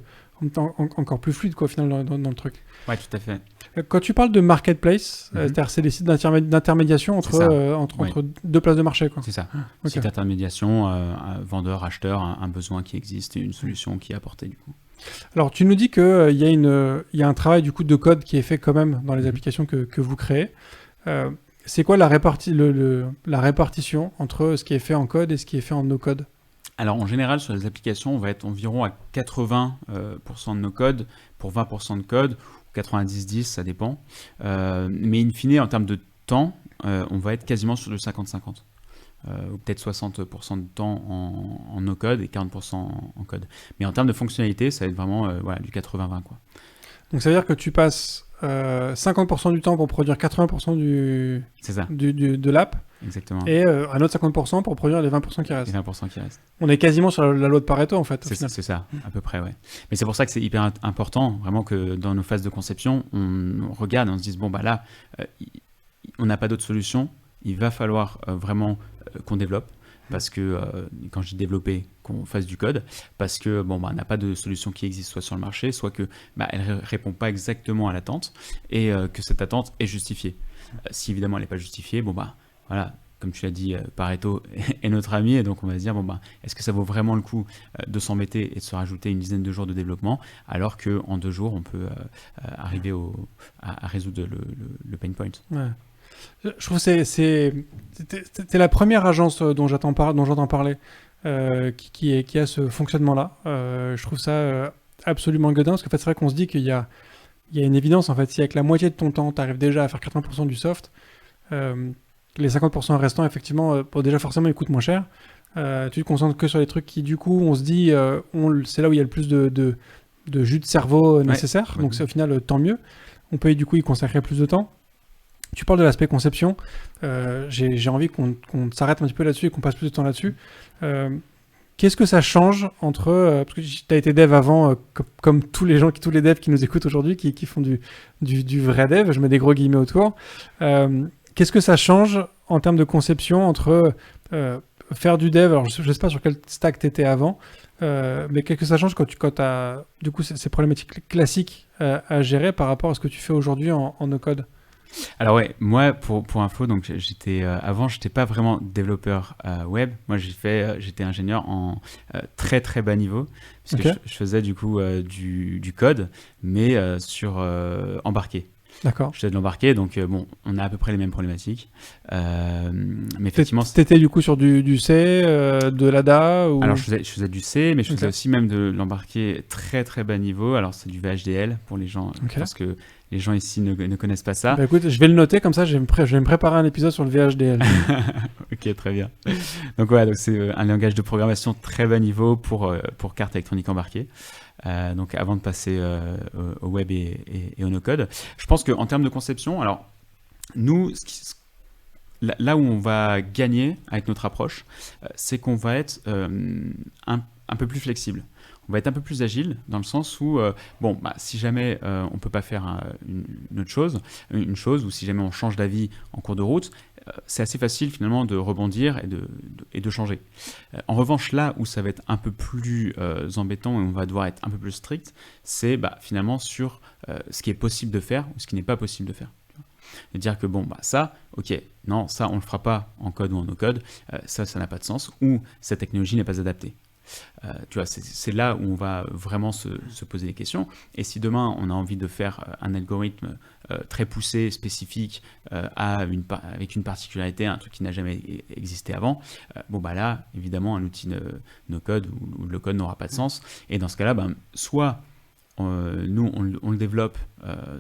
fluide, quoi, au final, dans le truc. Ouais, tout à fait. Quand tu parles de marketplace, c'est-à-dire c'est des sites d'intermédiation entre deux places de marché, quoi. C'est ça. Okay. Site d'intermédiation, un vendeur, acheteur, un besoin qui existe et une solution qui est apportée, du coup. Alors, tu nous dis qu'il y a un travail, du coup, de code qui est fait quand même dans les applications que vous créez. C'est quoi la répartition entre ce qui est fait en code et ce qui est fait en no-code? Alors en général sur les applications on va être environ à 80% de no-code pour 20% de code, ou 90-10 ça dépend. Mais in fine en termes de temps on va être quasiment sur le 50-50. Ou peut-être 60% de temps en no-code et 40% en code. Mais en termes de fonctionnalité ça va être vraiment du 80-20 quoi. Donc ça veut dire que tu passes 50% du temps pour produire 80% de l'app. Exactement. Et un autre 50% pour produire les 20% qui restent. Les 20% qui restent. On est quasiment sur la loi de Pareto en fait. C'est ça, à peu près, ouais. Mais c'est pour ça que c'est hyper important, vraiment que dans nos phases de conception, on regarde, on se dise, là, on n'a pas d'autre solution, il va falloir vraiment qu'on développe. Parce que, quand je dis développer, qu'on fasse du code, parce que on n'a pas de solution qui existe soit sur le marché, soit que elle ne répond pas exactement à l'attente et que cette attente est justifiée. Si évidemment elle n'est pas justifiée, voilà, comme tu l'as dit, Pareto est notre ami, et donc on va se dire, est-ce que ça vaut vraiment le coup de s'embêter et de se rajouter une dizaine de jours de développement, alors qu'en 2 jours, on peut arriver à résoudre le pain point. Ouais. Je trouve que c'était la première agence dont j'entends parler qui a ce fonctionnement-là. Je trouve ça absolument godin, parce qu'en fait, c'est vrai qu'on se dit qu'il y a une évidence. En fait, si avec la moitié de ton temps, tu arrives déjà à faire 80% du soft, les 50% restants, effectivement, déjà forcément, ils coûtent moins cher. Tu te concentres que sur les trucs qui, du coup, on se dit, c'est là où il y a le plus de jus de cerveau nécessaire. Donc, c'est au final, tant mieux. On peut, du coup, y consacrer plus de temps. Tu parles de l'aspect conception. J'ai envie qu'on s'arrête un petit peu là-dessus et qu'on passe plus de temps là-dessus. Qu'est-ce que ça change entre... parce que tu as été dev avant, comme tous les devs qui nous écoutent aujourd'hui, qui font du vrai dev, je mets des gros guillemets autour. Qu'est-ce que ça change en termes de conception entre faire du dev, alors je ne sais pas sur quel stack tu étais avant, mais qu'est-ce que ça change quand tu as du coup ces problématiques classiques à gérer par rapport à ce que tu fais aujourd'hui en no-code? Alors ouais, moi pour info, donc avant j'étais pas vraiment développeur web. Moi j'étais ingénieur en très très bas niveau, puisque je faisais du coup du code, mais sur embarqué. D'accord. Je faisais de l'embarqué, donc on a à peu près les mêmes problématiques. Mais effectivement, t'étais du coup sur du C, de l'ADA ou... Alors je faisais du C, mais je faisais aussi même de l'embarqué très très bas niveau. Alors c'est du VHDL pour les gens, parce que les gens ici ne connaissent pas ça. Bah écoute, je vais le noter, comme ça je vais me préparer un épisode sur le VHDL. Ok, très bien. Donc c'est un langage de programmation très bas niveau pour carte électronique embarquée. Donc avant de passer au web et au no-code. Je pense qu'en termes de conception, alors nous, là où on va gagner avec notre approche, c'est qu'on va être un peu plus flexible. On va être un peu plus agile dans le sens où, si jamais on ne peut pas faire une chose, ou si jamais on change d'avis en cours de route, c'est assez facile finalement de rebondir et de changer. En revanche, là où ça va être un peu plus embêtant et on va devoir être un peu plus strict, c'est finalement sur ce qui est possible de faire ou ce qui n'est pas possible de faire. Et dire que ça, ok, non, ça on le fera pas en code ou en no-code, ça n'a pas de sens, ou cette technologie n'est pas adaptée. Tu vois, c'est là où on va vraiment se poser des questions. Et si demain on a envie de faire un algorithme très poussé, spécifique, avec une particularité, un truc qui n'a jamais existé avant, là, évidemment, un outil no-code ou le code n'aura pas de sens. Et dans ce cas-là, soit nous, on le développe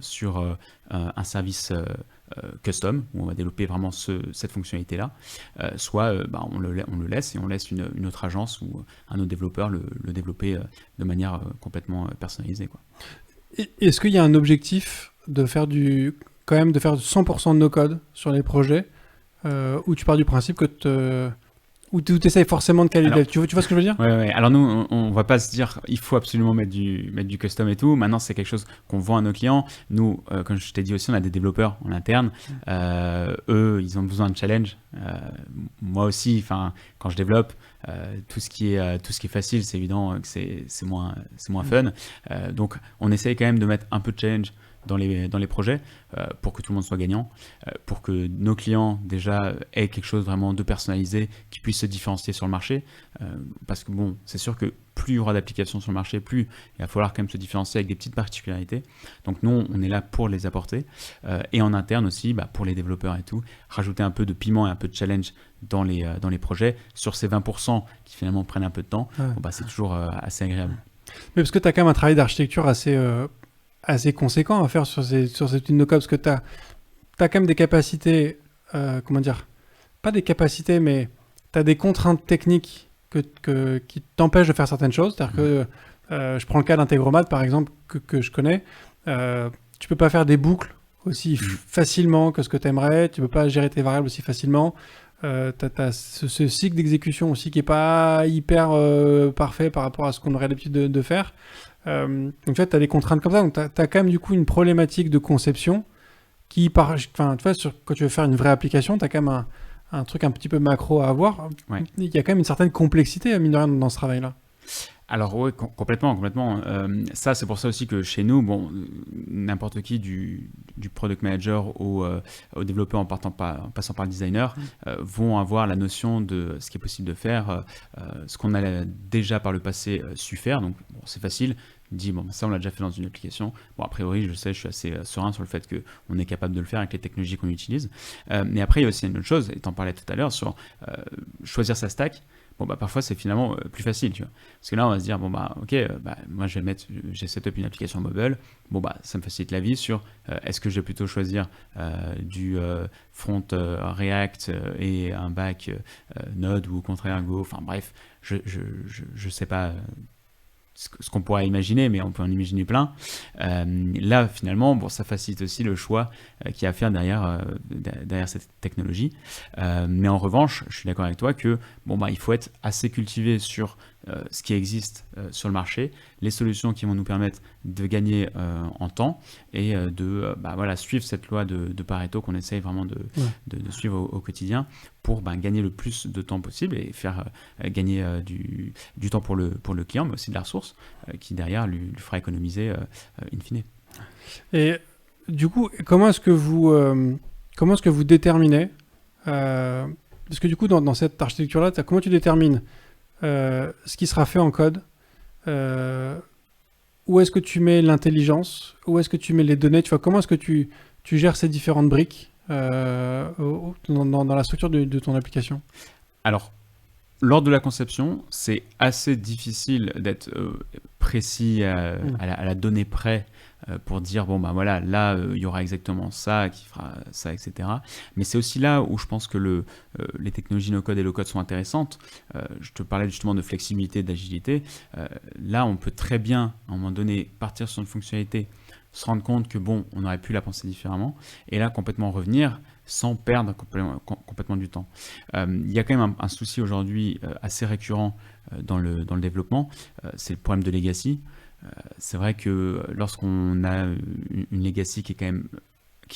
sur un service custom, où on va développer vraiment cette fonctionnalité-là, soit on le laisse et on laisse une autre agence ou un autre développeur le développer de manière complètement personnalisée, quoi. Est-ce qu'il y a un objectif de faire quand même de faire 100% de no-code sur les projets, où tu pars du principe que où tu essayes forcément de caler le dev. Tu vois ce que je veux dire? Ouais. Alors nous, on va pas se dire il faut absolument mettre du custom et tout. Maintenant, c'est quelque chose qu'on vend à nos clients. Nous, comme je t'ai dit aussi, on a des développeurs en interne. Eux, ils ont besoin de challenge. Moi aussi, quand je développe, tout ce qui est facile, c'est évident que c'est moins fun. Donc, on essaye quand même de mettre un peu de challenge dans les projets pour que tout le monde soit gagnant, pour que nos clients déjà aient quelque chose vraiment de personnalisé qui puisse se différencier sur le marché, parce que c'est sûr que plus il y aura d'applications sur le marché, plus il va falloir quand même se différencier avec des petites particularités. Donc nous, on est là pour les apporter, et en interne aussi, pour les développeurs et tout, rajouter un peu de piment et un peu de challenge dans les projets sur ces 20% qui finalement prennent un peu de temps. C'est toujours assez agréable. Mais parce que tu as quand même un travail d'architecture assez conséquent à faire sur ces no-code, parce que tu as quand même des capacités, pas des capacités, mais tu as des contraintes techniques qui t'empêchent de faire certaines choses. C'est-à-dire que, je prends le cas d'Integromat, par exemple, que je connais, tu peux pas faire des boucles aussi facilement que ce que tu aimerais, tu peux pas gérer tes variables aussi facilement. Tu as ce cycle d'exécution aussi qui est pas hyper parfait par rapport à ce qu'on aurait l'habitude de faire. Donc tu as des contraintes comme ça, donc tu as quand même du coup une problématique de conception qui, tu vois, quand tu veux faire une vraie application, tu as quand même un truc un petit peu macro à avoir. Ouais. Il y a quand même une certaine complexité, mine de rien, dans ce travail-là. Alors oui, complètement, complètement. Ça, c'est pour ça aussi que chez nous, bon, n'importe qui du product manager au développeur en passant par le designer vont avoir la notion de ce qui est possible de faire, ce qu'on a déjà par le passé su faire. Donc bon, c'est facile. Dit bon, ça on l'a déjà fait dans une application. Bon, a priori, je sais, je suis assez serein sur le fait qu'on est capable de le faire avec les technologies qu'on utilise. Mais après, il y a aussi une autre chose, et tu en parlais tout à l'heure, sur choisir sa stack. Bon, bah, parfois, c'est finalement plus facile, tu vois. Parce que là, on va se dire, bon, bah, ok, moi, j'ai set up une application mobile. Bon, bah, ça me facilite la vie sur est-ce que je vais plutôt choisir du front React et un back Node ou au contraire Go. Enfin, bref, je sais pas ce qu'on pourrait imaginer, mais on peut en imaginer plein. Là, finalement, bon, ça facilite aussi le choix qu'il y a à faire derrière cette technologie. Mais en revanche, je suis d'accord avec toi que bon, bah, il faut être assez cultivé sur ce qui existe sur le marché, les solutions qui vont nous permettre de gagner en temps et voilà, suivre cette loi de Pareto qu'on essaye vraiment de suivre au quotidien pour gagner le plus de temps possible et faire gagner du temps pour le client, mais aussi de la ressource qui derrière lui fera économiser in fine. Et du coup, comment est-ce que vous déterminez parce que du coup, dans cette architecture-là, comment tu détermines ce qui sera fait en code, où est-ce que tu mets l'intelligence, où est-ce que tu mets les données, tu vois, comment est-ce que tu gères ces différentes briques dans la structure de ton application? Alors, lors de la conception, c'est assez difficile d'être précis à la donnée près pour dire, bon, bah voilà, là, il y aura exactement ça qui fera ça, etc. Mais c'est aussi là où je pense que les technologies no-code et low-code sont intéressantes. Je te parlais justement de flexibilité, d'agilité. Là, on peut très bien, à un moment donné, partir sur une fonctionnalité, se rendre compte que, bon, on aurait pu la penser différemment, et là, complètement revenir sans perdre complètement du temps. Il y a quand même un souci aujourd'hui assez récurrent dans le développement, c'est le problème de legacy. C'est vrai que lorsqu'on a une legacy qui est quand même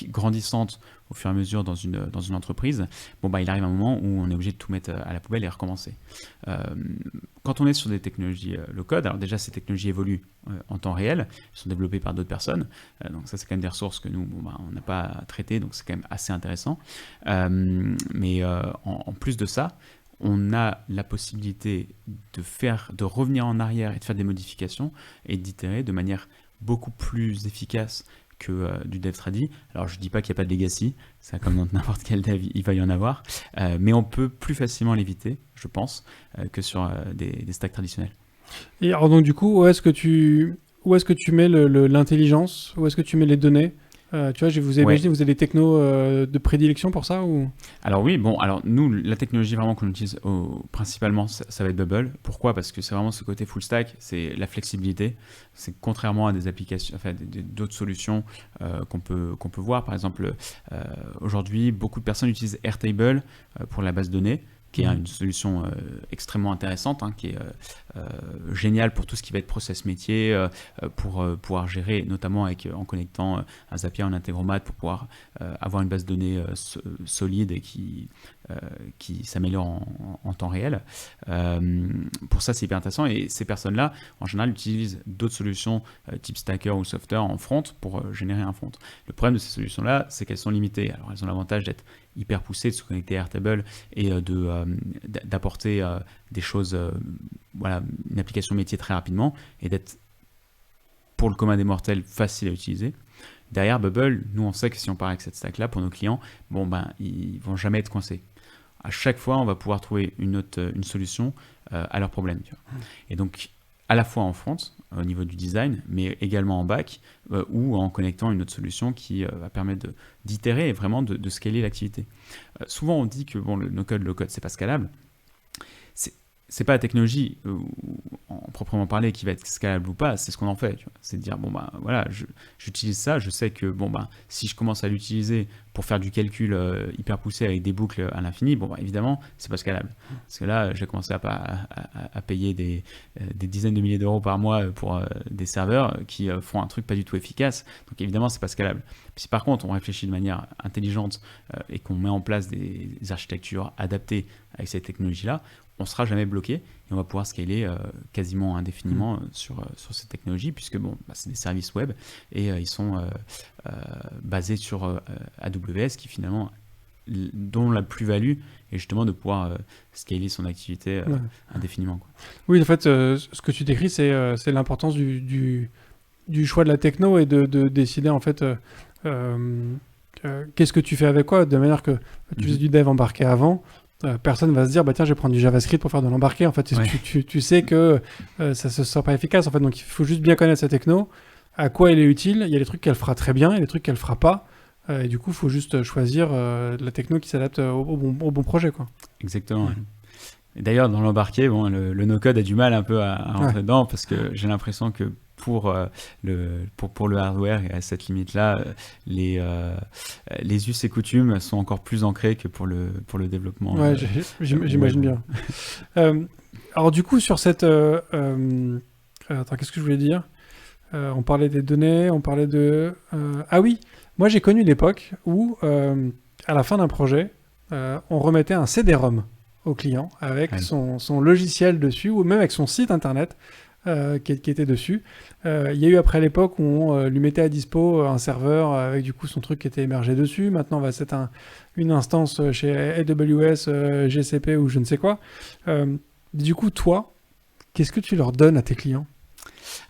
grandissante au fur et à mesure dans une entreprise, bon, bah, il arrive un moment où on est obligé de tout mettre à la poubelle et recommencer. Quand on est sur des technologies low-code, alors déjà ces technologies évoluent en temps réel, elles sont développées par d'autres personnes, donc ça c'est quand même des ressources que nous, bon, bah, on n'a pas à traiter, donc c'est quand même assez intéressant. Mais en plus de ça, on a la possibilité de revenir en arrière et de faire des modifications et d'itérer de manière beaucoup plus efficace que du dev ready. Alors je dis pas qu'il n'y a pas de legacy, ça comme dans n'importe quel dev il va y en avoir, mais on peut plus facilement l'éviter, je pense, que sur des stacks traditionnels. Et alors donc du coup, où est-ce que tu mets l'intelligence, où est-ce que tu mets les données? Tu vois, je vous ai imaginé, vous avez des technos de prédilection pour ça ou? Alors oui, bon, alors nous, la technologie vraiment qu'on utilise principalement, ça va être Bubble. Pourquoi? Parce que c'est vraiment ce côté full stack, c'est la flexibilité. C'est contrairement à des applications, enfin d'autres solutions qu'on peut voir. Par exemple, aujourd'hui, beaucoup de personnes utilisent Airtable pour la base de données, qui est une solution extrêmement intéressante, qui est géniale pour tout ce qui va être process métier, pour pouvoir gérer, notamment en connectant un Zapier, un Integromat, pour pouvoir avoir une base de données solide et qui s'améliore en temps réel. Pour ça, c'est hyper intéressant. Et ces personnes-là, en général, utilisent d'autres solutions type Stacker ou Software en front pour générer un front. Le problème de ces solutions-là, c'est qu'elles sont limitées. Alors, elles ont l'avantage d'être hyper poussées, de se connecter à Airtable et d'apporter des choses, voilà, une application métier très rapidement et d'être, pour le commun des mortels, facile à utiliser. Derrière Bubble, nous on sait que si on part avec cette stack-là, pour nos clients, bon, ben, ils vont jamais être coincés. À chaque fois, on va pouvoir trouver une solution à leurs problèmes. Tu vois. Et donc, à la fois en front, au niveau du design, mais également en back, ou en connectant une autre solution qui va permettre d'itérer et vraiment de scaler l'activité. Souvent, on dit que bon, le no-code, low-code, c'est pas scalable. C'est pas la technologie en proprement parler qui va être scalable ou pas, c'est ce qu'on en fait. C'est de dire, bon, ben voilà, j'utilise ça, je sais que bon, ben, si je commence à l'utiliser pour faire du calcul hyper poussé avec des boucles à l'infini, bon, ben, évidemment, c'est pas scalable. Parce que là, j'ai commencé à payer des dizaines de milliers d'euros par mois pour des serveurs qui font un truc pas du tout efficace. Donc évidemment, c'est pas scalable. Puis si par contre, on réfléchit de manière intelligente et qu'on met en place des architectures adaptées avec cette technologie-là, on ne sera jamais bloqué et on va pouvoir scaler quasiment indéfiniment sur cette technologie, puisque c'est des services web et ils sont basés sur AWS, qui finalement, dont la plus-value est justement de pouvoir scaler son activité indéfiniment, quoi. Oui, en fait, ce que tu décris, c'est l'importance du choix de la techno et de décider en fait qu'est-ce que tu fais avec quoi, de manière que tu faisais du dev embarqué avant. Personne va se dire tiens, je vais prendre du JavaScript pour faire de l'embarqué. En fait, tu sais que ça se sent pas efficace. En fait, donc il faut juste bien connaître sa techno, à quoi elle est utile. Il y a des trucs qu'elle fera très bien, il y a des trucs qu'elle fera pas. Et du coup, il faut juste choisir la techno qui s'adapte au bon projet, quoi. Exactement. Ouais. Et d'ailleurs, dans l'embarqué, le no-code a du mal un peu à rentrer dedans, parce que j'ai l'impression que pour le hardware et à cette limite-là, les us et coutumes sont encore plus ancrés que pour le développement. Ouais, j'imagine bien. Alors du coup, sur cette... attends, qu'est-ce que je voulais dire ? On parlait des données, on parlait de... Ah oui, moi j'ai connu l'époque où, à la fin d'un projet, on remettait un CD-ROM au client avec son logiciel dessus, ou même avec son site internet qui était dessus. Il y a eu après l'époque où on lui mettait à dispo un serveur avec du coup son truc qui était émergé dessus. Maintenant, c'est une instance chez AWS, GCP ou je ne sais quoi. Du coup, toi, qu'est-ce que tu leur donnes à tes clients ?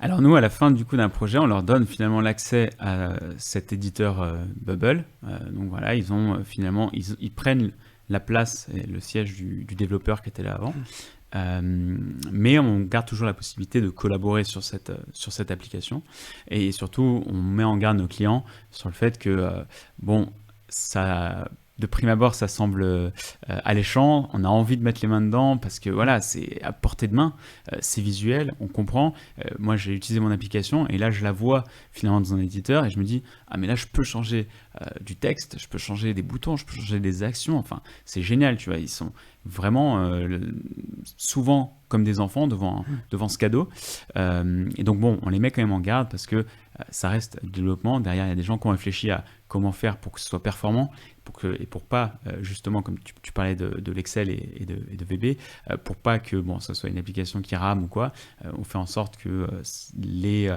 Alors nous, à la fin du coup d'un projet, on leur donne finalement l'accès à cet éditeur Bubble. Donc voilà, ils ont finalement, ils prennent la place et le siège du développeur qui était là avant. Mais on garde toujours la possibilité de collaborer sur cette application. Et surtout, on met en garde nos clients sur le fait que, ça... De prime abord, ça semble alléchant. On a envie de mettre les mains dedans parce que voilà, c'est à portée de main, c'est visuel, on comprend. Moi, j'ai utilisé mon application et là, je la vois finalement dans un éditeur et je me dis mais là, je peux changer du texte, je peux changer des boutons, je peux changer des actions. Enfin, c'est génial, tu vois. Ils sont vraiment souvent comme des enfants devant ce cadeau. Et donc on les met quand même en garde parce que ça reste du développement. Derrière, il y a des gens qui ont réfléchi à comment faire pour que ce soit performant. Et pour pas, justement, comme tu parlais de l'Excel et de VB, pour pas que ce soit une application qui rame ou quoi, on fait en sorte que les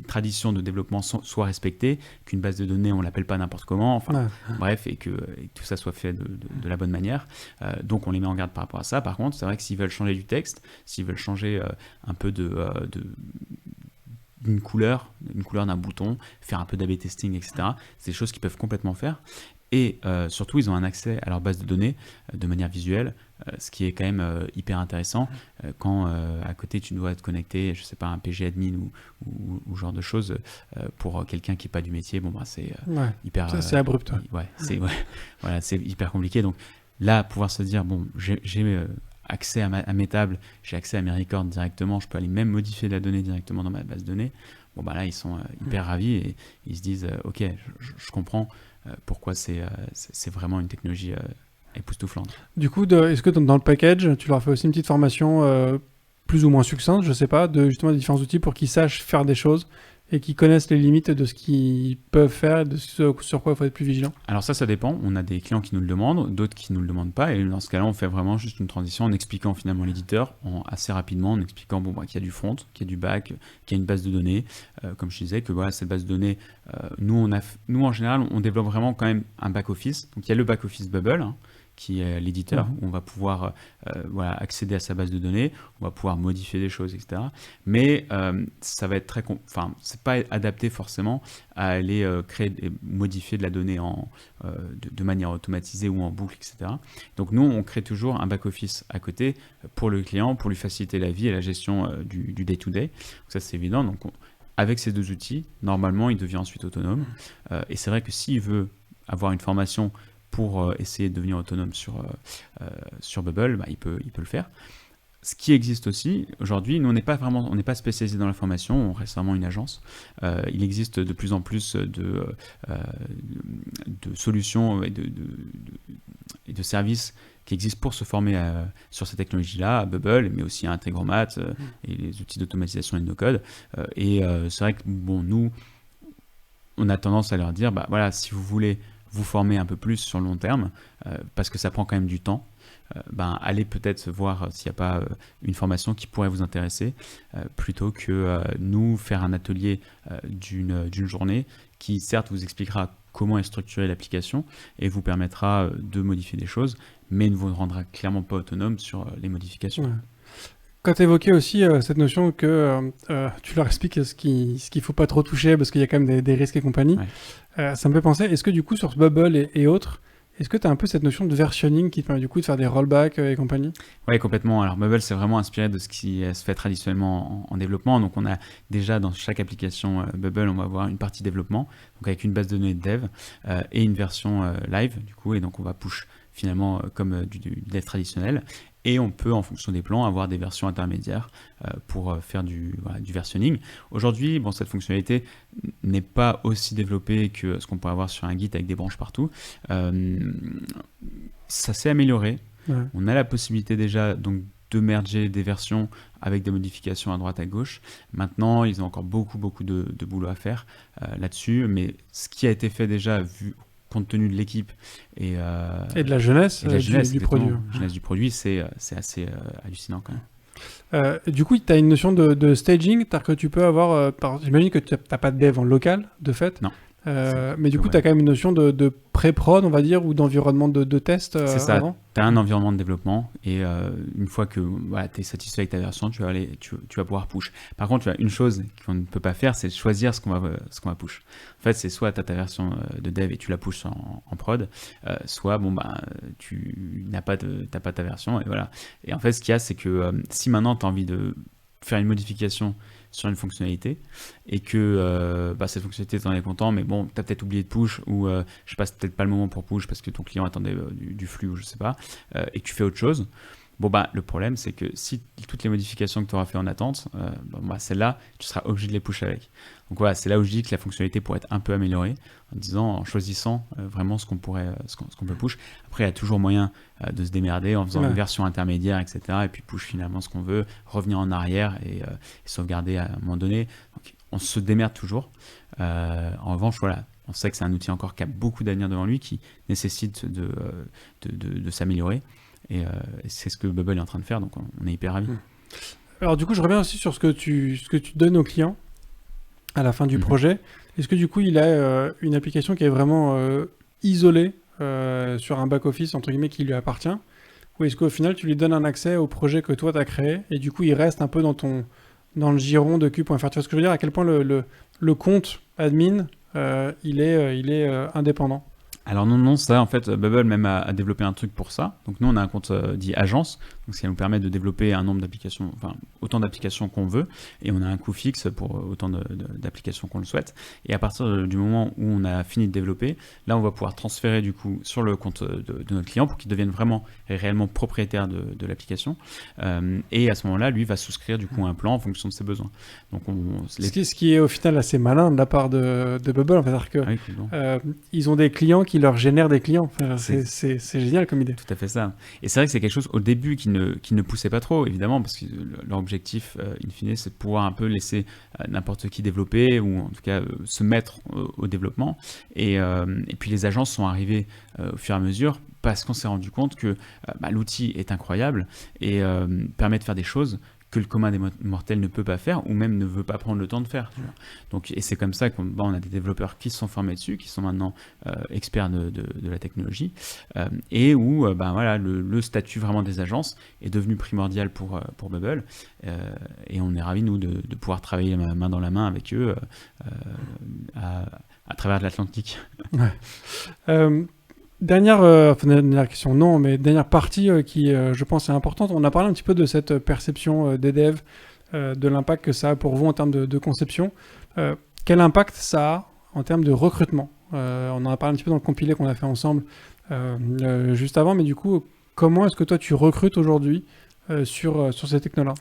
traditions de développement soient respectées, qu'une base de données, on l'appelle pas n'importe comment, bref, et que tout ça soit fait de la bonne manière. Donc on les met en garde par rapport à ça. Par contre, c'est vrai que s'ils veulent changer du texte, s'ils veulent changer un peu d'une couleur d'un bouton, faire un peu d'A/B testing, etc. C'est des choses qu'ils peuvent complètement faire. Et surtout, ils ont un accès à leur base de données de manière visuelle, ce qui est quand même hyper intéressant quand à côté tu dois te connecter, je sais pas, un PG admin ou genre de choses pour quelqu'un qui n'est pas du métier. C'est hyper. C'est abrupt. Voilà, c'est hyper compliqué. Donc là, pouvoir se dire j'ai accès à mes tables, j'ai accès à mes records directement, je peux aller même modifier la donnée directement dans ma base de données. Là, ils sont hyper ravis et ils se disent ok, je comprends pourquoi c'est vraiment une technologie époustouflante. Du coup, est-ce que dans le package, tu leur fais aussi une petite formation plus ou moins succincte, je sais pas, justement des différents outils pour qu'ils sachent faire des choses et qu'ils connaissent les limites de ce qu'ils peuvent faire et de ce sur quoi il faut être plus vigilant? Alors ça dépend. On a des clients qui nous le demandent, d'autres qui ne nous le demandent pas. Et dans ce cas-là, on fait vraiment juste une transition en expliquant finalement l'éditeur assez rapidement, en expliquant qu'il y a du front, qu'il y a du back, qu'il y a une base de données. Comme je disais, que cette base de données, nous en général, on développe vraiment quand même un back-office. Donc il y a le back-office Bubble, qui est l'éditeur, où on va pouvoir accéder à sa base de données, on va pouvoir modifier des choses, etc. Mais ça va être c'est pas adapté forcément à aller créer et modifier de la donnée de manière automatisée ou en boucle, etc. Donc nous, on crée toujours un back-office à côté pour le client, pour lui faciliter la vie et la gestion du day-to-day. Donc ça, c'est évident. Donc avec ces deux outils, normalement, il devient ensuite autonome. Et c'est vrai que s'il veut avoir une formation pour essayer de devenir autonome sur Bubble, il peut le faire. Ce qui existe aussi, aujourd'hui, nous, on n'est pas spécialisé dans la formation, on reste vraiment une agence. Il existe de plus en plus de solutions et de services qui existent pour se former sur ces technologies-là, à Bubble, mais aussi à Integromat et les outils d'automatisation et de no-code. Et c'est vrai que, nous, on a tendance à leur dire, si vous voulez vous former un peu plus sur le long terme, parce que ça prend quand même du temps, allez peut-être voir s'il n'y a pas une formation qui pourrait vous intéresser, plutôt que nous faire un atelier d'une journée qui certes vous expliquera comment est structurée l'application et vous permettra de modifier des choses, mais ne vous rendra clairement pas autonome sur les modifications. Ouais. Quand tu évoquais aussi cette notion que tu leur expliques ce qu'il faut pas trop toucher parce qu'il y a quand même des risques et compagnie, ça me fait penser, est-ce que du coup sur ce Bubble et autres, est-ce que tu as un peu cette notion de versionning qui te permet du coup de faire des rollbacks et compagnie? Oui, complètement. Alors Bubble, c'est vraiment inspiré de ce qui se fait traditionnellement en développement. Donc on a déjà dans chaque application Bubble, on va avoir une partie développement, donc avec une base de données de dev et une version live du coup, et donc on va push finalement comme du dev traditionnel. Et on peut, en fonction des plans, avoir des versions intermédiaires pour faire du versionning. Aujourd'hui, cette fonctionnalité n'est pas aussi développée que ce qu'on peut avoir sur un Git avec des branches partout. Ça s'est amélioré. Ouais. On a la possibilité déjà donc, de merger des versions avec des modifications à droite à gauche. Maintenant, ils ont encore beaucoup de boulot à faire là-dessus. Mais ce qui a été fait déjà, compte tenu de l'équipe et de la jeunesse, du produit. La jeunesse du produit, c'est assez hallucinant quand même. Du coup, tu as une notion de staging, c'est-à-dire que tu peux avoir, j'imagine que tu n'as pas de dev en local, de fait. Non. Mais du coup, tu as quand même une notion de pré-prod, on va dire, ou d'environnement de test c'est ça, avant. Tu as un environnement de développement et une fois que tu es satisfait avec ta version, tu vas pouvoir push. Par contre, tu as une chose qu'on ne peut pas faire, c'est choisir ce qu'on va push. En fait, c'est soit tu as ta version de dev et tu la pushes en prod, soit tu n'as pas ta version et voilà. Et en fait, ce qu'il y a, c'est que si maintenant tu as envie de faire une modification sur une fonctionnalité et que cette fonctionnalité t'en es content, mais bon, t'as peut-être oublié de push ou je sais pas, c'est peut-être pas le moment pour push parce que ton client attendait du flux ou je sais pas, et que tu fais autre chose. Le problème, c'est que si toutes les modifications que tu auras fait en attente, celles-là, tu seras obligé de les push avec. Donc voilà, c'est là où je dis que la fonctionnalité pourrait être un peu améliorée en choisissant vraiment ce qu'on peut push. Après, il y a toujours moyen de se démerder en faisant une version intermédiaire, etc. Et puis push finalement ce qu'on veut, revenir en arrière et sauvegarder à un moment donné. Donc, on se démerde toujours. En revanche, voilà, on sait que c'est un outil encore qui a beaucoup d'avenir devant lui, qui nécessite de s'améliorer. Et c'est ce que Bubble est en train de faire, donc on est hyper ravis. Alors du coup, je reviens aussi sur ce que tu donnes aux clients à la fin du projet. Est-ce que du coup, il a une application qui est vraiment isolée sur un back-office, entre guillemets, qui lui appartient? Ou est-ce qu'au final, tu lui donnes un accès au projet que toi, tu as créé, et du coup, il reste un peu dans le giron de Q.fr? Tu vois ce que je veux dire? À quel point le compte admin, il est indépendant? Alors non, ça en fait, Bubble même a développé un truc pour ça. Donc nous on a un compte dit agence, donc ça nous permet de développer un nombre d'applications, enfin autant d'applications qu'on veut, et on a un coût fixe pour autant d'applications qu'on le souhaite. Et à partir du moment où on a fini de développer, là on va pouvoir transférer du coup sur le compte de notre client pour qu'il devienne vraiment réellement propriétaire de l'application. Et à ce moment-là, lui va souscrire du coup un plan en fonction de ses besoins. Donc ce qui est au final assez malin de la part de Bubble, c'est-à-dire que ils ont des clients qui leur génèrent des clients. Enfin, c'est génial comme idée. Tout à fait ça. Et c'est vrai que c'est quelque chose au début qui ne poussait pas trop, évidemment, parce que leur objectif, in fine, c'est de pouvoir un peu laisser n'importe qui développer ou en tout cas se mettre au développement. Et puis les agences sont arrivées au fur et à mesure parce qu'on s'est rendu compte que l'outil est incroyable et permet de faire des choses que le commun des mortels ne peut pas faire ou même ne veut pas prendre le temps de faire. Donc, et c'est comme ça qu'on a des développeurs qui se sont formés dessus, qui sont maintenant experts de la technologie et où le statut vraiment des agences est devenu primordial pour Bubble et on est ravis nous de pouvoir travailler main dans la main avec eux à travers de l'Atlantique. Ouais. Dernière question, non, mais dernière partie qui, je pense, est importante. On a parlé un petit peu de cette perception des devs, de l'impact que ça a pour vous en termes de conception. Quel impact ça a en termes de recrutement? On en a parlé un petit peu dans le compilé qu'on a fait ensemble juste avant, mais du coup, comment est-ce que toi, tu recrutes aujourd'hui sur ces technos-là?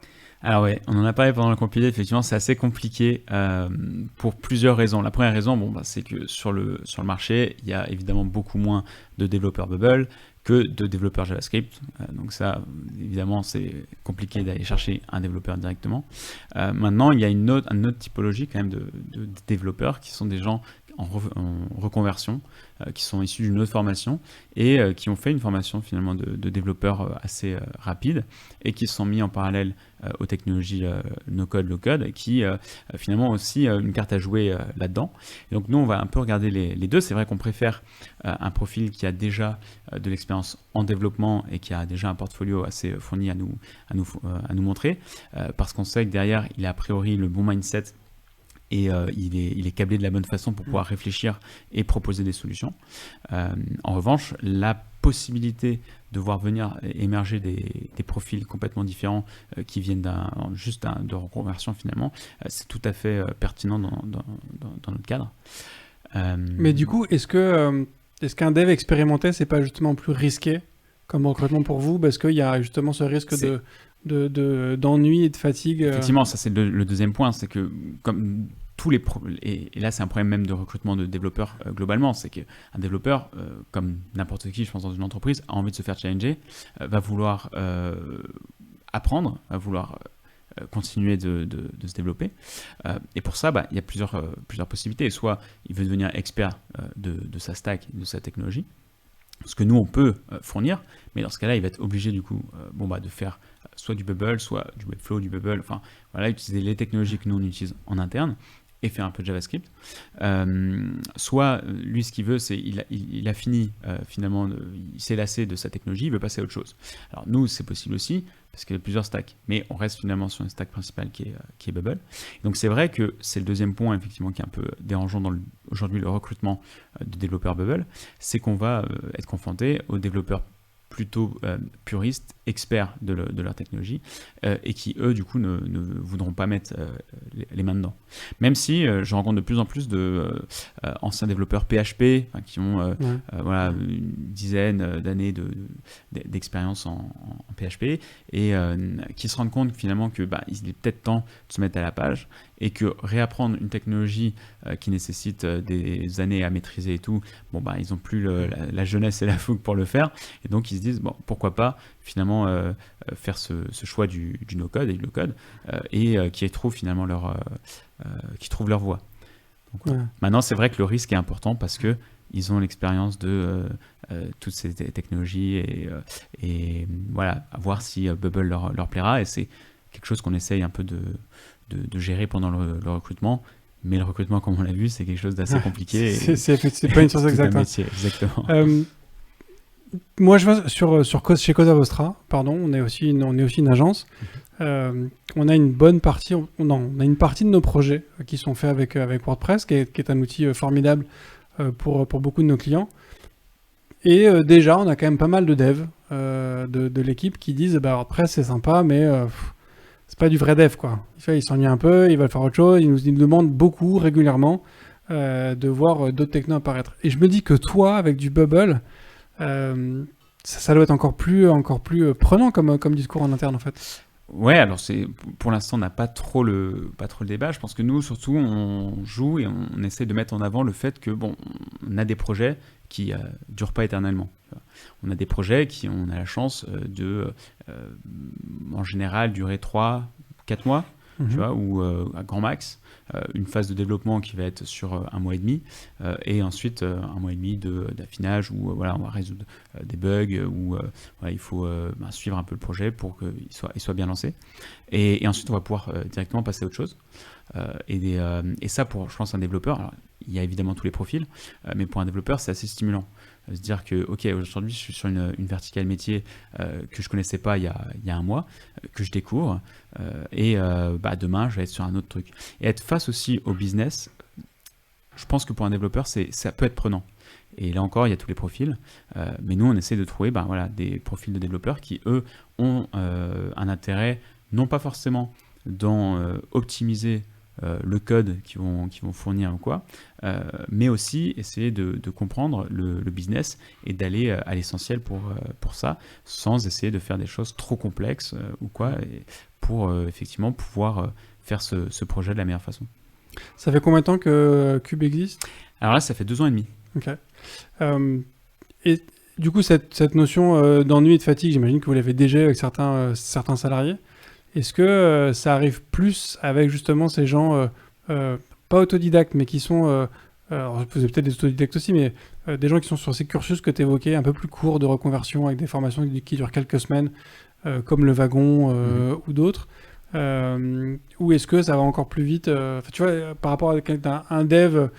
Alors ouais, on en a parlé pendant le compilé, effectivement c'est assez compliqué pour plusieurs raisons. La première raison, c'est que sur le marché, il y a évidemment beaucoup moins de développeurs Bubble que de développeurs JavaScript. Donc ça, évidemment, c'est compliqué d'aller chercher un développeur directement. Maintenant, il y a une autre typologie quand même de développeurs qui sont des gens en reconversion, qui sont issus d'une autre formation et qui ont fait une formation finalement de développeurs assez rapide et qui se sont mis en parallèle aux technologies no-code, low-code, et qui finalement ont aussi une carte à jouer là-dedans. Et donc nous, on va un peu regarder les deux. C'est vrai qu'on préfère un profil qui a déjà de l'expérience en développement et qui a déjà un portfolio assez fourni à nous montrer, parce qu'on sait que derrière, il a a priori le bon mindset et il est câblé de la bonne façon pour pouvoir réfléchir et proposer des solutions. En revanche, la possibilité de voir venir émerger des profils complètement différents qui viennent de reconversion finalement, c'est tout à fait pertinent dans notre cadre. Mais du coup, est-ce qu'un dev expérimenté, c'est pas justement plus risqué comme recrutement pour vous, parce qu'il y a justement ce risque d'ennui et de fatigue. Effectivement, ça c'est le deuxième point, c'est que comme tous les et là c'est un problème même de recrutement de développeurs globalement, c'est qu'un développeur, comme n'importe qui, je pense dans une entreprise, a envie de se faire challenger, va vouloir apprendre, va vouloir continuer de se développer. Et pour ça, il y a plusieurs possibilités. Soit il veut devenir expert de sa stack, de sa technologie, ce que nous on peut fournir, mais dans ce cas-là, il va être obligé du coup de faire soit du Bubble, soit du Webflow, du Bubble, enfin voilà, utiliser les technologies que nous on utilise en interne et faire un peu de JavaScript. Soit lui, ce qu'il veut, c'est il a fini finalement, il s'est lassé de sa technologie, il veut passer à autre chose. Alors nous, c'est possible aussi parce qu'il y a plusieurs stacks, mais on reste finalement sur une stack principale qui est Bubble. Et donc c'est vrai que c'est le deuxième point effectivement qui est un peu dérangeant dans aujourd'hui le recrutement de développeurs Bubble, c'est qu'on va être confronté aux développeurs plutôt puristes, experts de leur technologie, et qui, eux, du coup, ne voudront pas mettre les mains dedans. Même si je rencontre de plus en plus d'anciens développeurs PHP qui ont une dizaine d'années d'expérience en PHP, et qui se rendent compte finalement que il est peut-être temps de se mettre à la page, et que réapprendre une technologie qui nécessite des années à maîtriser et tout, ils n'ont plus la jeunesse et la fougue pour le faire, et donc ils se disent pourquoi pas finalement faire ce choix du no-code et du low-code, et qui trouvent finalement leur voie. Donc, maintenant, c'est vrai que le risque est important parce que ils ont l'expérience de toutes ces technologies et voilà, à voir si Bubble leur plaira, et c'est quelque chose qu'on essaye un peu de gérer pendant le recrutement. Mais le recrutement, comme on l'a vu, c'est quelque chose d'assez compliqué. C'est pas une science exacte. C'est un métier, exactement. Moi, je vois chez Cosa Vostra, on est aussi une agence. On a une bonne partie, on a une partie de nos projets qui sont faits avec WordPress, qui est un outil formidable pour beaucoup de nos clients. Et déjà, on a quand même pas mal de devs de l'équipe qui disent WordPress c'est sympa, mais c'est pas du vrai dev, quoi. Ils s'ennuient un peu, ils veulent faire autre chose, ils nous demandent beaucoup, régulièrement, de voir d'autres technos apparaître. Et je me dis que toi, avec du Bubble, ça doit être encore plus prenant comme discours en interne, en fait. Ouais, alors pour l'instant on n'a pas trop le débat. Je pense que nous surtout on joue et on essaie de mettre en avant le fait que on a des projets qui durent pas éternellement. On a des projets qui on a la chance de en général durer 3-4 mois, tu vois, ou à grand max. Une phase de développement qui va être sur 1 mois et demi, et ensuite 1 mois et demi d'affinage où on va résoudre des bugs, où il faut suivre un peu le projet pour qu'il soit bien lancé. Et ensuite, on va pouvoir directement passer à autre chose. Et ça, pour, je pense, un développeur, alors, il y a évidemment tous les profils, mais pour un développeur, c'est assez stimulant. Se dire que, ok, aujourd'hui, je suis sur une verticale métier que je connaissais pas il y a 1 mois, que je découvre, et demain, je vais être sur un autre truc. Et être face aussi au business, je pense que pour un développeur, ça peut être prenant. Et là encore, il y a tous les profils, mais nous, on essaie de trouver des profils de développeurs qui, eux, ont un intérêt, non pas forcément dans optimiser le code qu'ils vont fournir ou quoi, mais aussi essayer de comprendre le business et d'aller à l'essentiel pour ça, sans essayer de faire des choses trop complexes ou quoi, et pour effectivement pouvoir faire ce projet de la meilleure façon. Ça fait combien de temps que Cube existe ? Alors là, ça fait 2 ans et demi. Ok. Et du coup, cette notion d'ennui et de fatigue, j'imagine que vous l'avez déjà avec certains salariés. Est-ce que ça arrive plus avec justement ces gens, pas autodidactes, mais qui sont alors vous avez peut-être des autodidactes aussi, mais des gens qui sont sur ces cursus que tu évoquais, un peu plus courts de reconversion avec des formations qui durent quelques semaines, comme le wagon ou d'autres. Ou est-ce que ça va encore plus vite tu vois, par rapport à un dev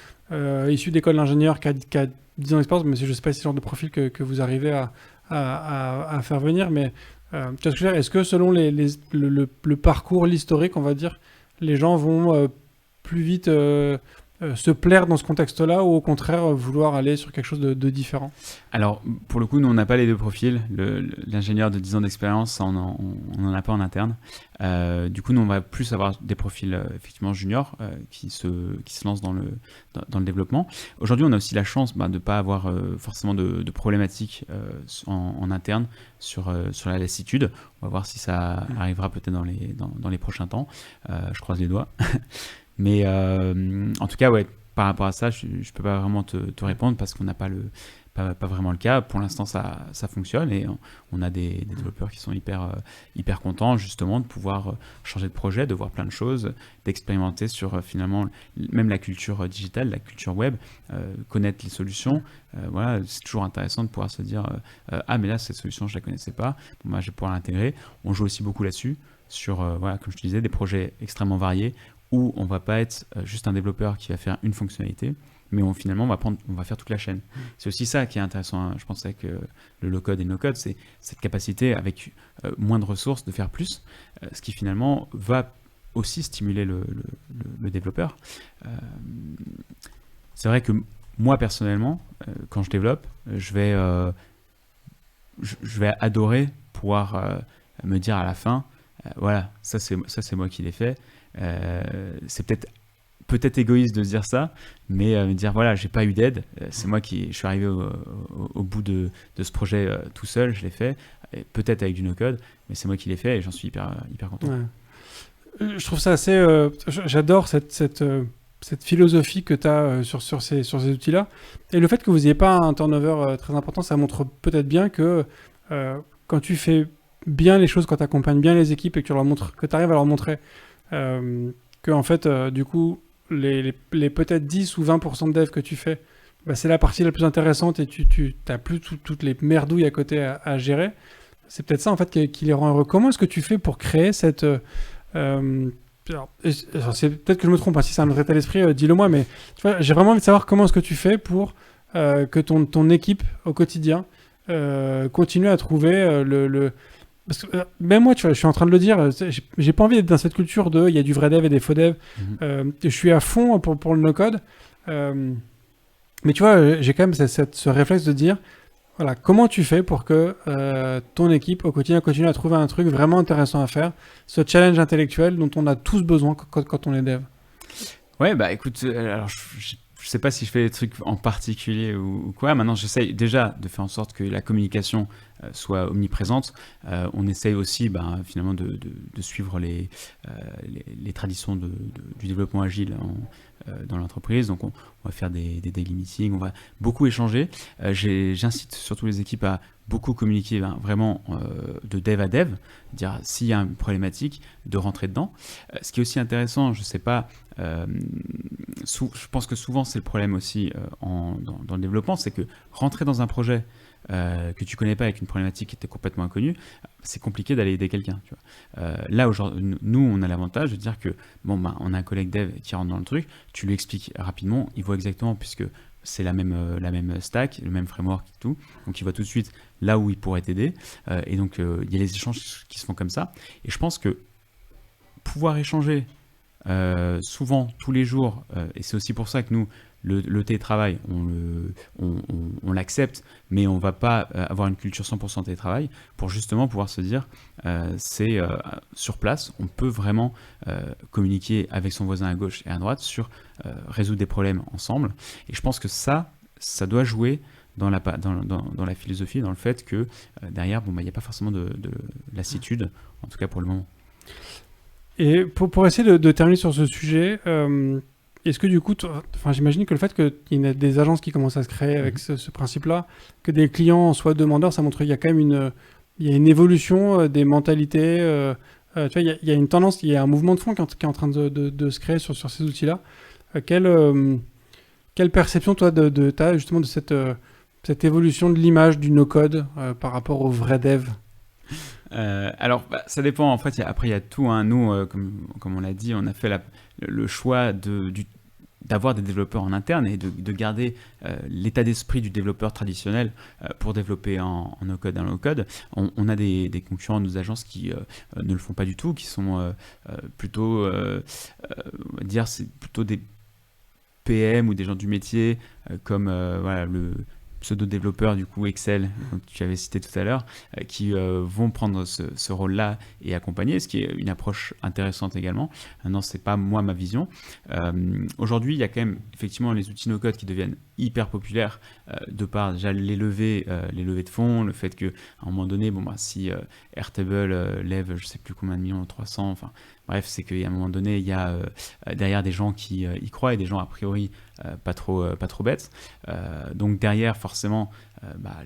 issu d'école d'ingénieur qui a 10 ans d'expérience, mais je ne sais pas si c'est le genre de profil que vous arrivez à faire venir, mais tu vois ce que je veux dire, est-ce que selon le parcours, l'historique, on va dire, les gens vont plus vite se plaire dans ce contexte-là ou au contraire vouloir aller sur quelque chose de différent? Alors, pour le coup, nous, on n'a pas les deux profils. L'ingénieur de 10 ans d'expérience, ça, on n'en a pas en interne. Du coup, nous, on va plus avoir des profils effectivement juniors qui se lancent dans le développement. Aujourd'hui, on a aussi la chance de ne pas avoir forcément de problématiques en interne sur la lassitude. On va voir si ça arrivera peut-être dans les prochains temps. Je croise les doigts. Mais en tout cas, ouais, par rapport à ça, je ne peux pas vraiment te répondre parce qu'on n'a pas vraiment le cas. Pour l'instant, ça fonctionne et on a des développeurs qui sont hyper contents justement de pouvoir changer de projet, de voir plein de choses, d'expérimenter sur finalement même la culture digitale, la culture web, connaître les solutions. Voilà, c'est toujours intéressant de pouvoir se dire ah mais là cette solution je la connaissais pas, bon, bah, je vais pouvoir l'intégrer. On joue aussi beaucoup là-dessus sur voilà, comme je te disais, des projets extrêmement variés où on va pas être juste un développeur qui va faire une fonctionnalité, mais finalement on va faire toute la chaîne. C'est aussi ça qui est intéressant, hein, je pense, avec le low-code et le no-code, c'est cette capacité avec moins de ressources de faire plus, ce qui finalement va aussi stimuler le développeur. C'est vrai que moi personnellement, quand je développe, je vais adorer pouvoir me dire à la fin, voilà, ça c'est moi qui l'ai fait. C'est peut-être égoïste de se dire ça, mais me dire voilà, j'ai pas eu d'aide, c'est moi qui je suis arrivé au bout de ce projet tout seul, je l'ai fait, peut-être avec du no-code, mais c'est moi qui l'ai fait et j'en suis hyper content. Ouais. Je trouve ça assez... j'adore cette philosophie que tu as sur ces outils-là. Et le fait que vous n'ayez pas un turnover très important, ça montre peut-être bien que quand tu fais bien les choses, quand tu accompagnes bien les équipes et que tu arrives à leur montrer que en fait, du coup, les peut-être 10 ou 20% de dev que tu fais, bah, c'est la partie la plus intéressante et tu n'as plus toutes les merdouilles à côté à gérer. C'est peut-être ça en fait qui les rend heureux. Comment est-ce que tu fais pour créer cette... alors, c'est peut-être que je me trompe, hein, si c'est un autre état d'esprit, dis-le moi, mais tu vois, j'ai vraiment envie de savoir comment est-ce que tu fais pour que ton équipe au quotidien continue à trouver parce que, même moi, tu vois, je suis en train de le dire, j'ai pas envie d'être dans cette culture de il y a du vrai dev et des faux devs. Je suis à fond pour le no-code. Mais tu vois, j'ai quand même ce réflexe de dire, voilà, comment tu fais pour que ton équipe au quotidien continue à trouver un truc vraiment intéressant à faire, ce challenge intellectuel dont on a tous besoin quand on est dev. Ouais, bah écoute, alors je sais pas si je fais des trucs en particulier ou quoi. Maintenant, j'essaye déjà de faire en sorte que la communication soit omniprésente. On essaye aussi finalement de suivre les traditions du développement agile dans l'entreprise. Donc on va faire des daily meetings, on va beaucoup échanger. J'incite surtout les équipes à beaucoup communiquer vraiment de dev à dev, dire s'il y a une problématique, de rentrer dedans. Ce qui est aussi intéressant, je sais pas, je pense que souvent c'est le problème aussi dans le développement, c'est que rentrer dans un projet que tu connais pas avec une problématique qui était complètement inconnue, c'est compliqué d'aller aider quelqu'un. Tu vois. Là aujourd'hui, nous on a l'avantage de dire que on a un collègue dev qui rentre dans le truc, tu lui expliques rapidement, il voit exactement puisque c'est la même stack, le même framework et tout, donc il voit tout de suite là où il pourrait t'aider, et donc il y a les échanges qui se font comme ça, et je pense que pouvoir échanger souvent, tous les jours, et c'est aussi pour ça que nous, le télétravail, on l'accepte, mais on ne va pas avoir une culture 100% télétravail pour justement pouvoir se dire, c'est sur place, on peut vraiment communiquer avec son voisin à gauche et à droite sur résoudre des problèmes ensemble. Et je pense que ça doit jouer dans la philosophie, dans le fait que derrière, il n'y a pas forcément de lassitude, en tout cas pour le moment. Et pour essayer de terminer sur ce sujet, est-ce que du coup, j'imagine que le fait qu'il y ait des agences qui commencent à se créer avec ce principe-là, que des clients soient demandeurs, ça montre qu'il y a quand même une évolution des mentalités. Tu vois, il y a une tendance, il y a un mouvement de fond qui est en train de se créer sur ces outils-là. Quel quelle perception, toi, t'as justement de cette évolution de l'image du no-code par rapport au vrai dev? Alors, ça dépend. En fait, après, il y a tout. Hein. Nous, comme on l'a dit, on a fait le choix d'avoir des développeurs en interne et de garder l'état d'esprit du développeur traditionnel pour développer en no-code et en low-code. On a des concurrents de nos agences qui ne le font pas du tout, qui sont plutôt, on va dire, c'est plutôt des PM ou des gens du métier, comme voilà, le pseudo-développeurs du coup Excel, donc tu avais cité tout à l'heure, qui vont prendre ce rôle-là et accompagner, ce qui est une approche intéressante également. Non, c'est pas moi ma vision. Aujourd'hui, il y a quand même effectivement les outils no-code qui deviennent hyper populaires de par déjà les levées de fonds, le fait qu'à un moment donné, si Airtable lève je sais plus combien de millions, 300, enfin bref, c'est qu'à un moment donné, il y a derrière des gens qui y croient et des gens a priori pas trop bêtes. Donc derrière, forcément,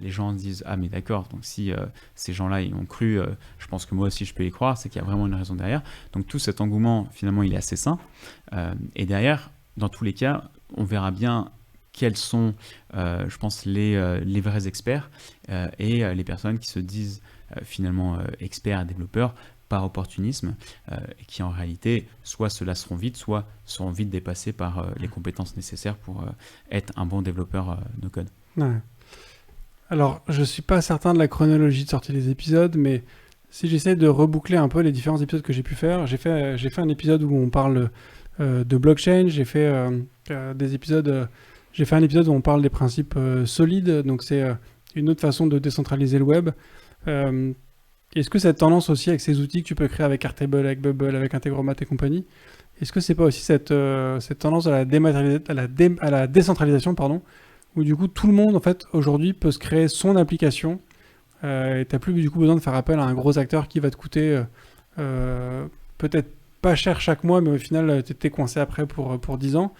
les gens se disent ah mais d'accord, donc si ces gens-là ils ont cru, je pense que moi aussi je peux y croire, c'est qu'il y a vraiment une raison derrière. Donc tout cet engouement finalement il est assez sain. Et derrière, dans tous les cas, on verra bien quels sont, je pense, les vrais experts et les personnes qui se disent finalement experts et développeurs par opportunisme, et qui en réalité soit se lasseront vite, soit seront vite dépassés par les compétences nécessaires pour être un bon développeur no-code. Ouais. Alors, je suis pas certain de la chronologie de sortie des épisodes, mais si j'essaie de reboucler un peu les différents épisodes que j'ai pu faire, j'ai fait un épisode où on parle de blockchain, j'ai fait des épisodes, j'ai fait un épisode où on parle des principes solides, donc c'est une autre façon de décentraliser le web. Est-ce que cette tendance aussi avec ces outils que tu peux créer avec Airtable, avec Bubble, avec Integromat et compagnie, est-ce que c'est pas aussi cette tendance à la décentralisation, pardon, où du coup tout le monde en fait aujourd'hui peut se créer son application et t'as plus du coup besoin de faire appel à un gros acteur qui va te coûter peut-être pas cher chaque mois, mais au final t'es coincé après pour 10 ans.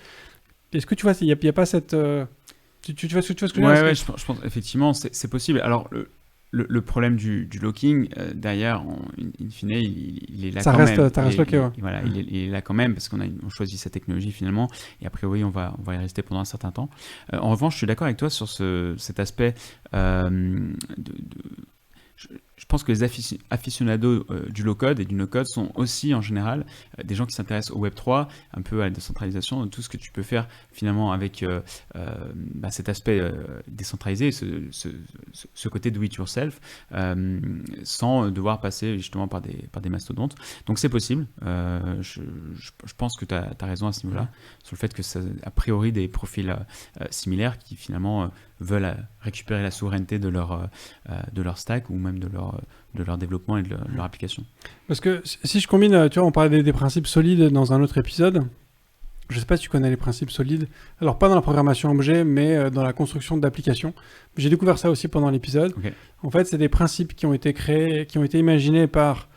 Est-ce que tu vois, il y a pas cette... tu vois ce que je veux dire? Ouais, je pense effectivement c'est possible. Alors le problème du locking, derrière, in fine, il est là ça quand reste, même. ça reste locké, ouais. Voilà, il est là quand même parce on choisit cette technologie finalement, et a priori on va y rester pendant un certain temps. En revanche, je suis d'accord avec toi sur cet aspect je pense que les aficionados du low-code et du no-code sont aussi en général des gens qui s'intéressent au Web3, un peu à la décentralisation, tout ce que tu peux faire finalement avec cet aspect décentralisé, ce côté do-it-yourself, sans devoir passer justement par des mastodontes. Donc c'est possible. Je pense que tu as raison à ce niveau-là, sur le fait que ça a priori des profils similaires qui finalement veulent récupérer la souveraineté de leur stack ou même de leur développement et de leur application. Parce que si je combine, tu vois, on parlait des principes solides dans un autre épisode. Je ne sais pas si tu connais les principes solides. Alors, pas dans la programmation objet, mais dans la construction d'applications. J'ai découvert ça aussi pendant l'épisode. Okay. En fait, c'est des principes qui ont été créés, qui ont été imaginés par...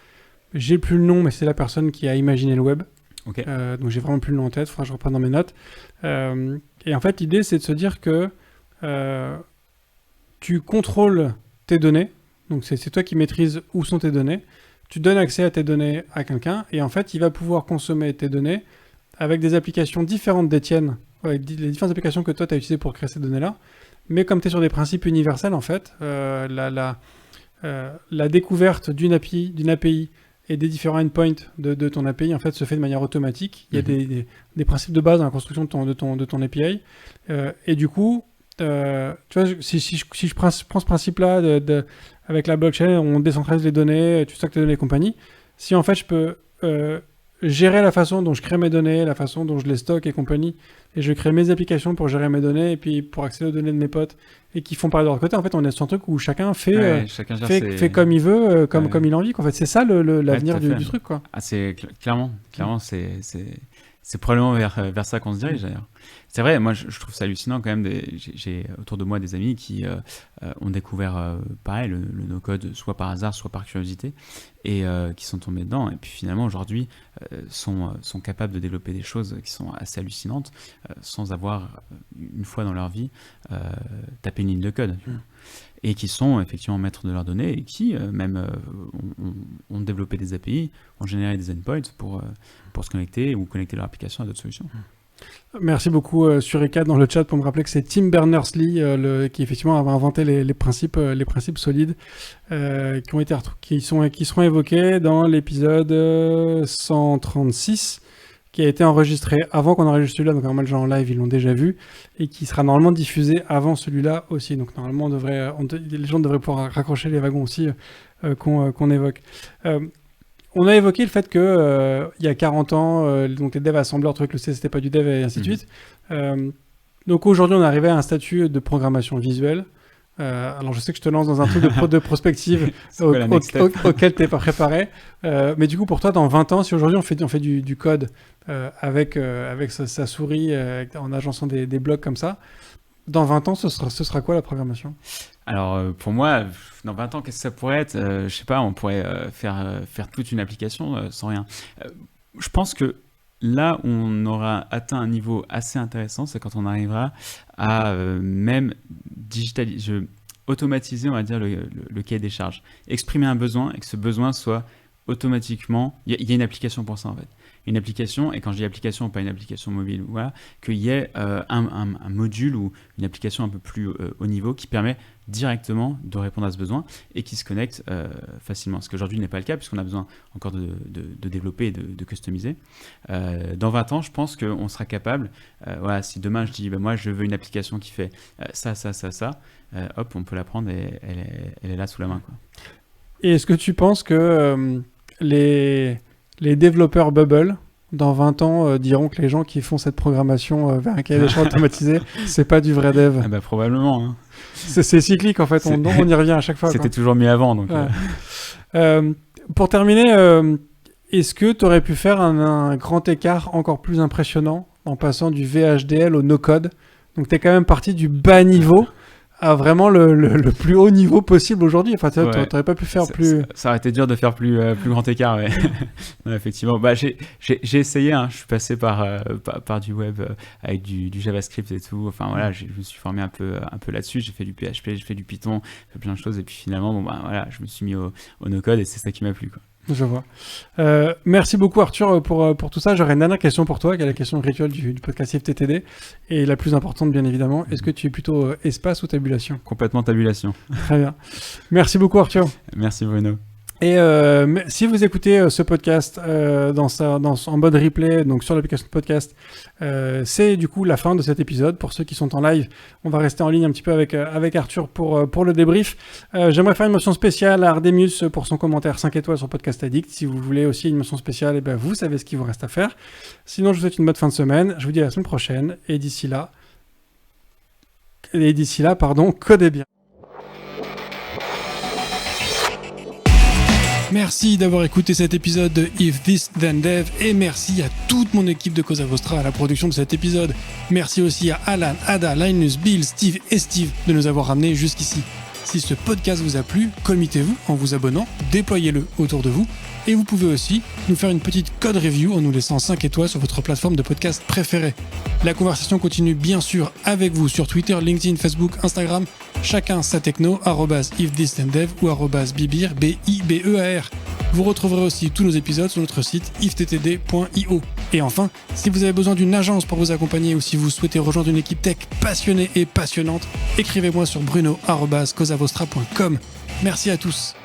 J'ai plus le nom, mais c'est la personne qui a imaginé le web. Okay. Donc, j'ai vraiment plus le nom en tête. Il faudra que je reprenne dans mes notes. Et en fait, l'idée, c'est de se dire que tu contrôles tes données. Donc, c'est toi qui maîtrises où sont tes données. Tu donnes accès à tes données à quelqu'un. Et en fait, il va pouvoir consommer tes données avec des applications différentes des tiennes, avec les différentes applications que toi tu as utilisées pour créer ces données-là. Mais comme tu es sur des principes universels, en fait, la découverte d'une API et des différents endpoints de ton API, en fait, se fait de manière automatique. Il y a des principes de base dans la construction de ton API. Et du coup, tu vois, si je prends ce principe-là, avec la blockchain, on décentralise les données, tu stockes tes données et compagnie. Si en fait, je peux... gérer la façon dont je crée mes données, la façon dont je les stocke et compagnie, et je crée mes applications pour gérer mes données et puis pour accéder aux données de mes potes et qui font pareil de leur côté. En fait, on est sur un truc où chacun fait comme il veut, comme il a envie. En fait, c'est ça l'avenir du truc, quoi. Ah, c'est clairement, c'est probablement vers ça qu'on se dirige d'ailleurs. C'est vrai, moi je trouve ça hallucinant quand même. J'ai autour de moi des amis qui ont découvert pareil le no-code soit par hasard, soit par curiosité, et qui sont tombés dedans. Et puis finalement aujourd'hui sont capables de développer des choses qui sont assez hallucinantes sans avoir une fois dans leur vie tapé une ligne de code. Et qui sont effectivement maîtres de leurs données et qui même ont développé des API, ont généré des endpoints pour se connecter ou connecter leur application à d'autres solutions. Merci beaucoup Sureka dans le chat pour me rappeler que c'est Tim Berners-Lee qui effectivement avait inventé les principes solides qui seront évoqués dans l'épisode 136 qui a été enregistré avant qu'on enregistre celui-là, donc normalement les gens en live ils l'ont déjà vu et qui sera normalement diffusé avant celui-là aussi. Donc normalement les gens devraient pouvoir raccrocher les wagons aussi qu'on évoque. On a évoqué le fait que il y a 40 ans, donc les devs assemblaient leur truc, le C c'était pas du dev et ainsi de suite. Donc aujourd'hui on est arrivé à un statut de programmation visuelle. Alors je sais que je te lance dans un truc de prospective auquel t'es pas préparé. Mais du coup pour toi dans 20 ans, si aujourd'hui on fait du code avec sa souris en agençant des blocs comme ça, dans 20 ans ce sera quoi la programmation ? Alors pour moi, dans 20 ans, qu'est-ce que ça pourrait être ? Je sais pas, on pourrait faire toute une application sans rien. Je pense que là où on aura atteint un niveau assez intéressant, c'est quand on arrivera à même automatiser, on va dire, le cahier des charges. Exprimer un besoin et que ce besoin soit automatiquement... Il y a une application pour ça en fait. Une application, et quand je dis application, pas une application mobile, voilà, qu'il y ait un module ou une application un peu plus haut niveau qui permet directement de répondre à ce besoin et qui se connecte facilement. Ce qu'aujourd'hui n'est pas le cas puisqu'on a besoin encore de développer et de customiser. Dans 20 ans, je pense qu'on sera capable, voilà, si demain je dis moi je veux une application qui fait ça, hop, on peut la prendre et elle est là sous la main, quoi. Et est-ce que tu penses que les développeurs Bubble, dans 20 ans, diront que les gens qui font cette programmation vers un cahier des charges automatisé, c'est pas du vrai dev? Ah bah probablement. Hein. C'est cyclique en fait, on y revient à chaque fois. C'était toujours mieux avant. Donc, ouais. Pour terminer, est-ce que tu aurais pu faire un grand écart encore plus impressionnant en passant du VHDL au no-code? Donc tu es quand même parti du bas niveau à vraiment le plus haut niveau possible aujourd'hui. Enfin, tu n'aurais pas pu faire plus... Ça aurait été dur de faire plus grand écart, ouais. Non, effectivement. Bah, j'ai essayé, hein. Je suis passé par du web avec du JavaScript et tout. Enfin, voilà, je me suis formé un peu là-dessus. J'ai fait du PHP, j'ai fait du Python, j'ai fait plein de choses. Et puis finalement, voilà, je me suis mis au no-code et c'est ça qui m'a plu, quoi. Je vois. Merci beaucoup Arthur pour tout ça. J'aurais une dernière question pour toi, qui est la question rituelle du podcast IFTTD, et la plus importante bien évidemment. Est-ce que tu es plutôt espace ou tabulation ? Complètement tabulation. Très bien. Merci beaucoup Arthur. Merci Bruno. Et si vous écoutez ce podcast en mode replay, donc sur l'application de podcast, c'est du coup la fin de cet épisode. Pour ceux qui sont en live, on va rester en ligne un petit peu avec Arthur pour le débrief. J'aimerais faire une mention spéciale à Ardemius pour son commentaire 5 étoiles sur Podcast Addict. Si vous voulez aussi une mention spéciale, vous savez ce qu'il vous reste à faire. Sinon, je vous souhaite une bonne fin de semaine. Je vous dis à la semaine prochaine. Et d'ici là, codez bien. Merci d'avoir écouté cet épisode de If This Then Dev et merci à toute mon équipe de Cosa Vostra à la production de cet épisode. Merci aussi à Alan, Ada, Linus, Bill, Steve et Steve de nous avoir ramenés jusqu'ici. Si ce podcast vous a plu, committez-vous en vous abonnant, déployez-le autour de vous et vous pouvez aussi nous faire une petite code review en nous laissant 5 étoiles sur votre plateforme de podcast préférée. La conversation continue bien sûr avec vous sur Twitter, LinkedIn, Facebook, Instagram, chacun sa techno, @ifthisdendev ou @bibir, B-I-B-E-A-R. Vous retrouverez aussi tous nos épisodes sur notre site iftttd.io. Et enfin, si vous avez besoin d'une agence pour vous accompagner ou si vous souhaitez rejoindre une équipe tech passionnée et passionnante, écrivez-moi sur bruno@cosavostra.com. Merci à tous.